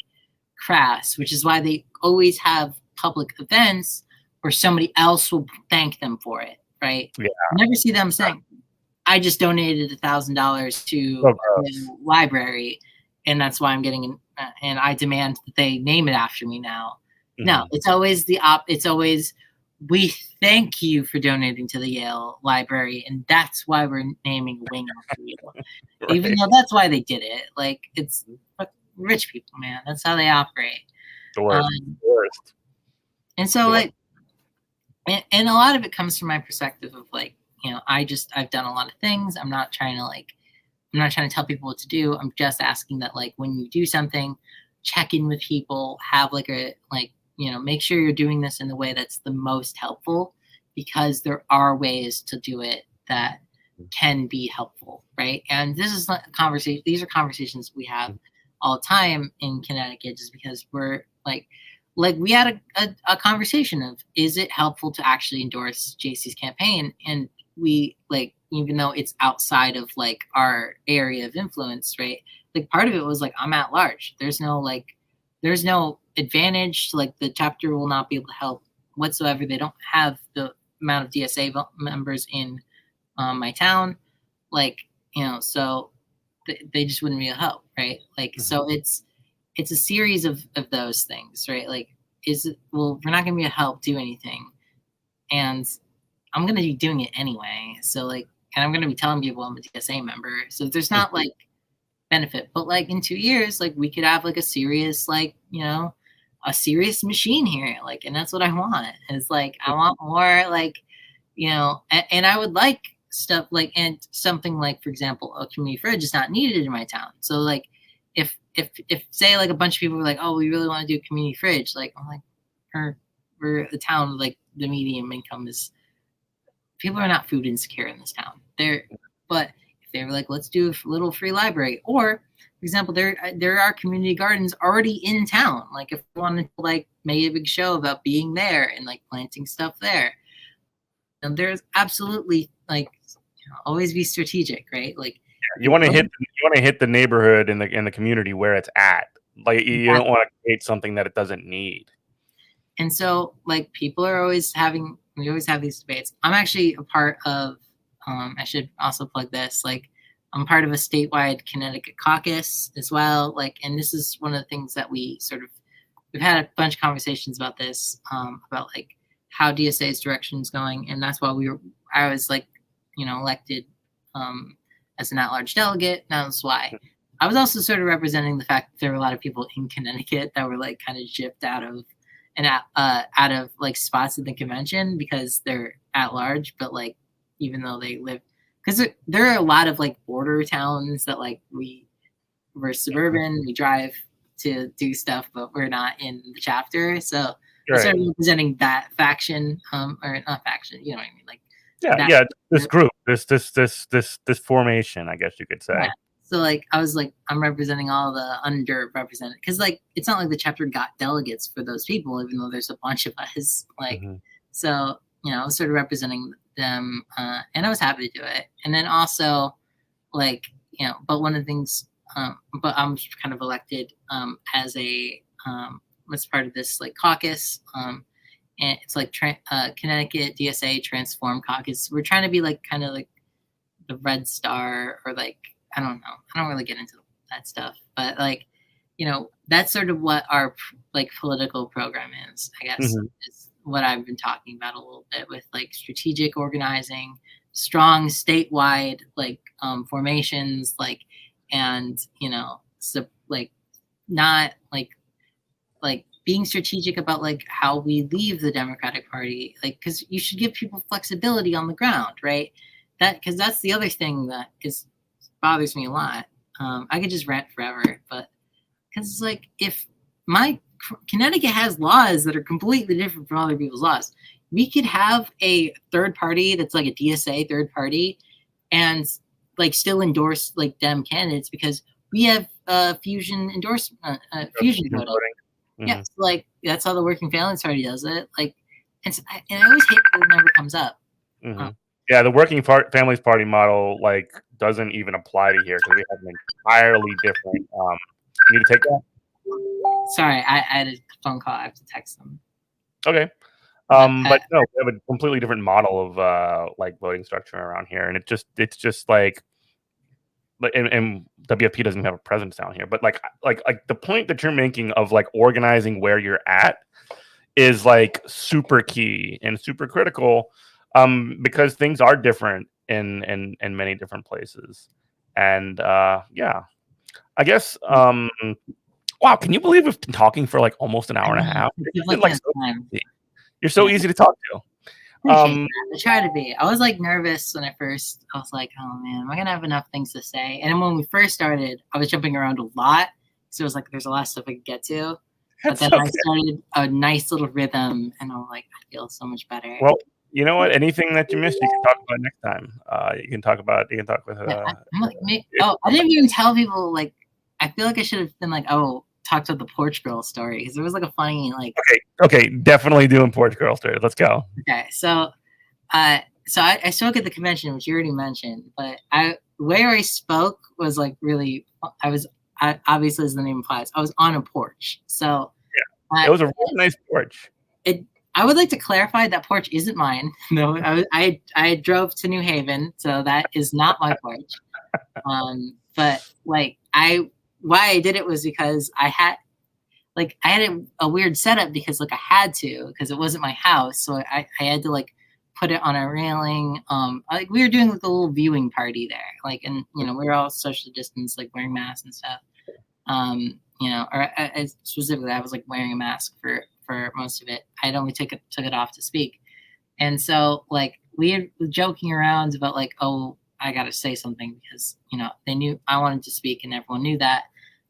crass, which is why they always have public events where somebody else will thank them for it, right? Yeah. You never see them saying, I just donated $1,000 to the library, and that's why I'm getting and I demand that they name it after me now. Mm-hmm. No, it's always it's always, we thank you for donating to the Yale Library, and that's why we're naming a wing after you. Right. Even though that's why they did it. Like, it's rich people, man. That's how they operate. The worst. And so, like, and a lot of it comes from my perspective of like, I've done a lot of things. I'm not trying to tell people what to do. I'm just asking that, like, when you do something, check in with people, have like a, like, make sure you're doing this in the way that's the most helpful, because there are ways to do it that can be helpful, right? And this is not a conversation. These are conversations we have all the time in Connecticut, just because we're like we had a conversation of, is it helpful to actually endorse JC's campaign? And we even though it's outside of like our area of influence, right? Like part of it was like, I'm at large. There's no advantage to like the chapter will not be able to help whatsoever. They don't have the amount of DSA members in my town, so they just wouldn't be a help, right? So it's a series of those things, right? We're not going to be a help do anything, and I'm going to be doing it anyway. So and I'm going to be telling people I'm a DSA member. So there's not benefit, but in 2 years, we could have a serious, a serious machine here. And that's what I want. Is I want more and I would like stuff and something for example, a community fridge is not needed in my town. So if say a bunch of people were oh, we really want to do a community fridge, I'm we're the town, the medium income is, people are not food insecure in this town. But if they were let's do a little free library, or for example, there are community gardens already in town. If we wanted to make a big show about being there and planting stuff there, and there's absolutely always be strategic, right? You want to hit the neighborhood and the community where it's at. You don't want to create something that it doesn't need. And so people are always we always have these debates. I'm actually a part of I should also plug this, I'm part of a statewide Connecticut caucus as well. And this is one of the things that we've had a bunch of conversations about this, about how DSA's direction is going. And that's why I was elected as an at-large delegate. And that's why I was also sort of representing the fact that there were a lot of people in Connecticut that were kind of gypped out of spots at the convention because they're at large, but even though they live, because there are a lot of border towns that we're suburban, we drive to do stuff, but we're not in the chapter. So we're sort of representing that faction, or not faction, you know what I mean? This group, this formation, I guess you could say. Yeah. So I was I'm representing all the underrepresented, because it's not the chapter got delegates for those people, even though there's a bunch of us. So I was sort of representing them, and I was happy to do it. And then also but one of the things, but I'm kind of elected as a as part of this caucus, and it's Connecticut DSA Transform Caucus. We're trying to be kind of the Red Star, or I don't know. I don't really get into that stuff, but that's sort of what our political program is, I guess, is what I've been talking about a little bit with strategic organizing, strong statewide formations, and so not being strategic about how we leave the Democratic Party, because you should give people flexibility on the ground, right? Because that's the other thing that bothers me a lot. I could just rant forever, but because if Connecticut has laws that are completely different from other people's laws, we could have a third party that's a DSA third party and still endorse Dem candidates, because we have fusion endorsement, fusion voting. Mm-hmm. Yeah, so, that's how the Working Families Party does it. And I always hate that it never comes up. Mm-hmm. Yeah, the Working Families Party model doesn't even apply to here, because we have an entirely different. You need to take that. Sorry, I had a phone call. I have to text them. Okay. But no, we have a completely different model of voting structure around here, and it's just and WFP doesn't have a presence down here. But the point that you're making of organizing where you're at is super key and super critical, because things are different in many different places. And I guess wow, can you believe we've been talking for almost an hour and a half? You're so easy to talk to. I try to be. I was nervous when I first. I was oh man, am I gonna have enough things to say? And then when we first started, I was jumping around a lot, so it was there's a lot of stuff I could get to. But That's then I okay. started a nice little rhythm, and I'm like, I feel so much better. Well, you know what? Anything that you missed, you can talk about next time. You can talk with. Yeah, I'm like, I didn't even tell people. Like, I feel like I should have been like, oh, talked about the Porch Girl story because it was like a funny like. Okay, definitely doing Porch Girl story. Let's go. Okay, so I spoke at the convention, which you already mentioned, but the way I spoke was like really. Obviously, as the name implies, I was on a porch. So It was a really nice porch. I would like to clarify that porch isn't mine. No, I drove to New Haven, so that is not my porch. But like why I did it was because I had a weird setup because like I had to because it wasn't my house, so I had to like put it on a railing. Like we were doing like a little viewing party there, like, and we were all social distance, like wearing masks and stuff. Or specifically, I was like wearing a mask for most of it. I'd only took it off to speak, and so like we were joking around about like, oh, I got to say something because they knew I wanted to speak, and everyone knew that.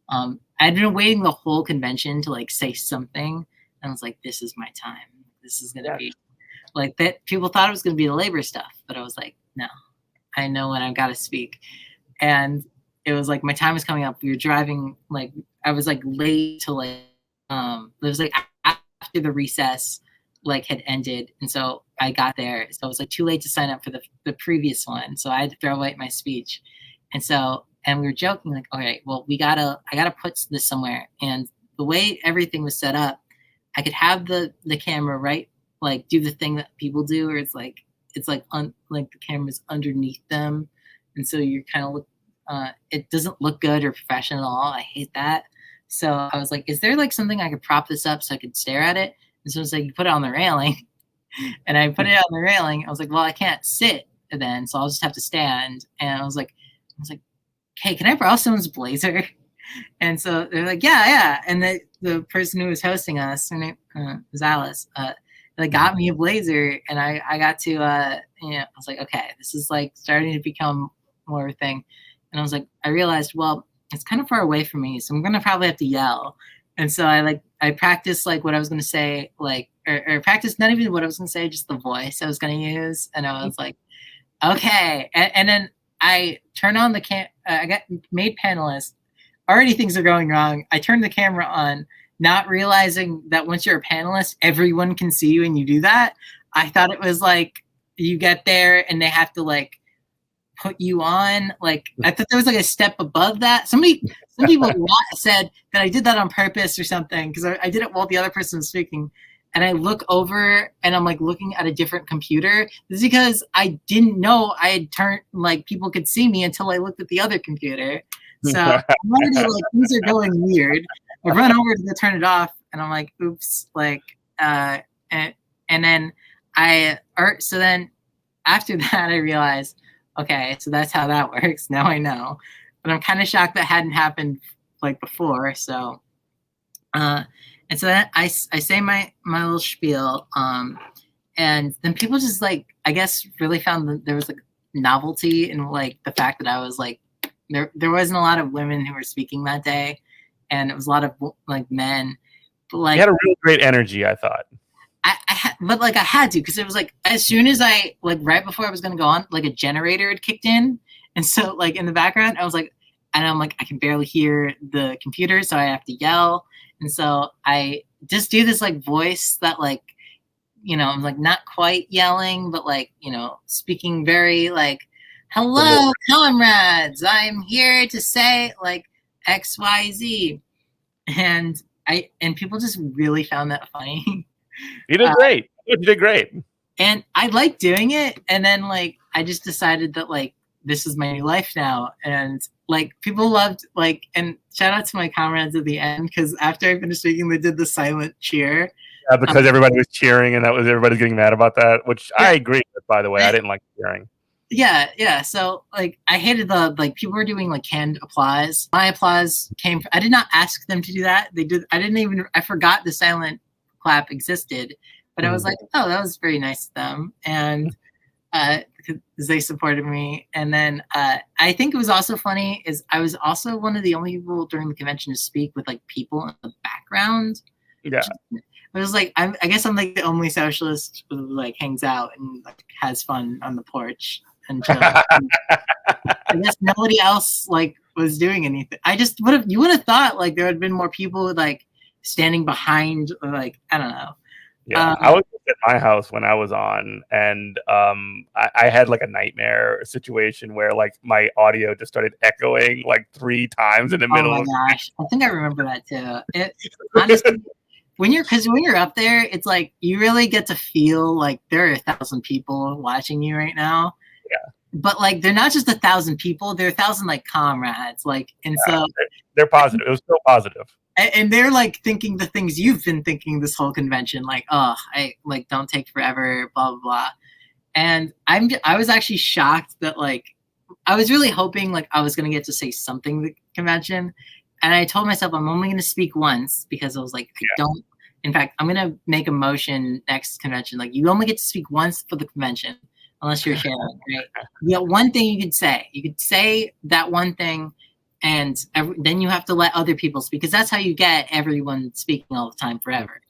I'd been waiting the whole convention to like say something, and I was like, this is my time. This is gonna be like that. People thought it was gonna be the labor stuff, but I was like, no, I know when I've got to speak, and it was like my time was coming up. We were driving, like I was like late to like it was like after the recess like had ended, and so I got there. So it was like too late to sign up for the previous one. So I had to throw away my speech. And we were joking, like, okay, well, I gotta put this somewhere. And the way everything was set up, I could have the camera right, like do the thing that people do, where it's like the camera's underneath them. And so you're kind of it doesn't look good or professional at all. I hate that. So I was like, is there like something I could prop this up so I could stare at it? And so it's like, you put it on the railing. And I put it on the railing. I was like, well, I can't sit then, so I'll just have to stand. And I was like, hey, can I borrow someone's blazer? And so they're like, yeah. And the person who was hosting us, her name was Alice, they got me a blazer, and I got to, I was like, okay, this is like starting to become more of a thing. And I was like, I realized, well, it's kind of far away from me, so I'm gonna probably have to yell. And so I practiced like what I was gonna say, like, or practiced not even what I was gonna say, just the voice I was gonna use. And I was like, okay. And then I turn on the I got made panelist. Already things are going wrong. I turned the camera on, not realizing that once you're a panelist, everyone can see you and you do that. I thought it was like you get there and they have to like put you on. Like I thought there was like a step above that. Some people said that I did that on purpose or something because I did it while the other person was speaking. And I look over and I'm like looking at a different computer. This is because I didn't know I had turned, like people could see me until I looked at the other computer. So I'm already like, things are going weird. I run over to go turn it off and I'm like, oops, like, and then so then after that, I realized, okay, so that's how that works. Now I know, but I'm kind of shocked that hadn't happened like before. So, and so then I say my little spiel, and then people just like, I guess, really found that there was like novelty in like the fact that I was like, there wasn't a lot of women who were speaking that day, and it was a lot of like men. But like, you had a really great energy, I thought. But like I had to, because it was like as soon as I like right before I was gonna go on, like a generator had kicked in, and so like in the background I was like, and I'm like I can barely hear the computer, so I have to yell. And so I just do this like voice that like, I'm like not quite yelling, but like, speaking very like, hello, comrades, I'm here to say like XYZ. And people just really found that funny. You did great. You did great. And I like doing it. And then like, I just decided that like, this is my new life now. And like people loved like, and shout out to my comrades at the end, because after I finished speaking, they did the silent cheer. Yeah, because everybody was cheering and everybody's getting mad about that, which I agree with, by the way. I didn't like cheering. Yeah. So like I hated the like people were doing like canned applause. My applause I did not ask them to do that. They did. I forgot the silent clap existed, but I was like, oh, that was very nice of them. And because they supported me. And then I think it was also funny is I was also one of the only people during the convention to speak with like people in the background. Yeah. I was like, I guess I'm like the only socialist who like hangs out and like has fun on the porch and chill. I guess nobody else like was doing anything. You would have thought like there had been more people like standing behind, or like I don't know. Yeah, I was at my house when I was on, and I had like a nightmare situation where like my audio just started echoing like 3 times in the middle. Oh my gosh, I think I remember that too. It honestly, when you're up there, it's like you really get to feel like there are 1,000 people watching you right now. Yeah. But like they're not just 1,000 people; they're 1,000 like comrades. Like, and so they're positive. It was so positive. And they're like thinking the things you've been thinking this whole convention, like, oh, I like don't take forever, blah blah blah. And I was actually shocked that like I was really hoping like I was gonna get to say something at the convention, and I told myself I'm only gonna speak once because I was like I don't. In fact, I'm gonna make a motion next convention like you only get to speak once for the convention unless you're sharing. Right? You got one thing you could say. You could say that one thing. And then you have to let other people speak because that's how you get everyone speaking all the time forever.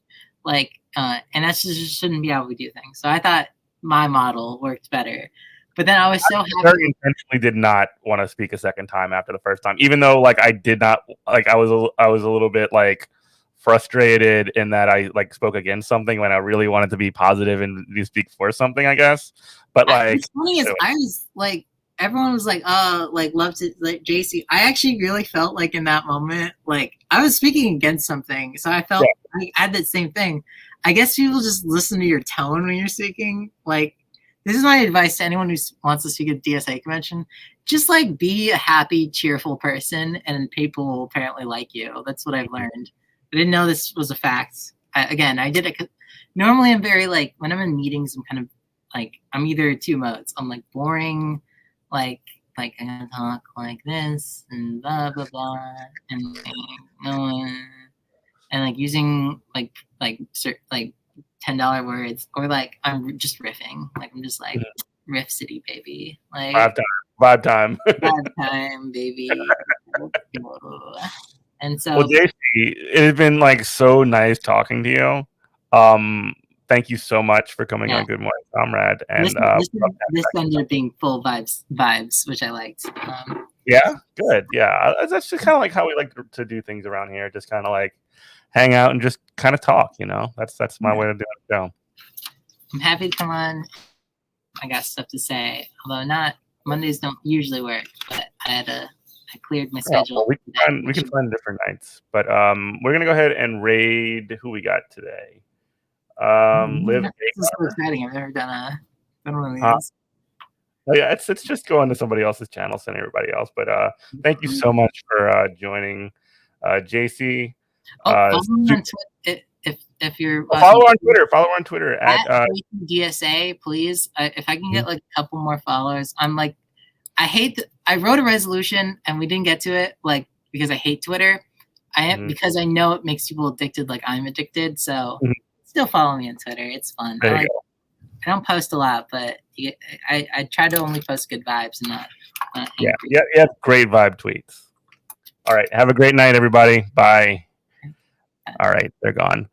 Like, and that's just shouldn't be how we do things. So I thought my model worked better. But then I was so happy. Very intentionally did not want to speak a second time after the first time, even though like I did not like I was a little bit like frustrated in that I like spoke against something when I really wanted to be positive and speak for something, I guess. But like, what's funny is I was like. Everyone was like, oh, like, love to, like, JC. I actually really felt like in that moment, like, I was speaking against something. So I felt I had that same thing. I guess people just listen to your tone when you're speaking. Like, this is my advice to anyone who wants to speak at DSA convention. Just, like, be a happy, cheerful person, and people will apparently like you. That's what I've learned. I didn't know this was a fact. I did it. Normally, I'm very, like, when I'm in meetings, I'm kind of, like, I'm either 2 modes. I'm, like, boring, like I'm gonna talk like this and blah blah blah and like, no one and like using like $10 words or like I'm just riffing, like I'm just like riff city baby, like vibe time baby. And so well, JC, it has been like so nice talking to you. Thank you so much for coming on Good Morning Comrade. And this ended up being full vibes, which I liked. Yeah, good. Yeah, that's just kind of like how we like to do things around here. Just kind of like hang out and just kind of talk. You know, that's my way to do it. So I'm happy to come on. I got stuff to say, although not Mondays don't usually work, but I cleared my schedule. Well, we can find different nights, but we're gonna go ahead and raid who we got today. Live. This is so exciting. I've never done one of these. Oh yeah, it's just going to somebody else's channel, sending everybody else. But thank you so much for joining, JC. If you're follow on Twitter at DSA, please. If I can get like a couple more followers, I'm like, I wrote a resolution and we didn't get to it, like because I hate Twitter. Because I know it makes people addicted, like I'm addicted. So. Still follow me on Twitter. It's fun. I don't post a lot, but I try to only post good vibes and not yeah, great vibe tweets. All right, have a great night, everybody. Bye. All right, they're gone.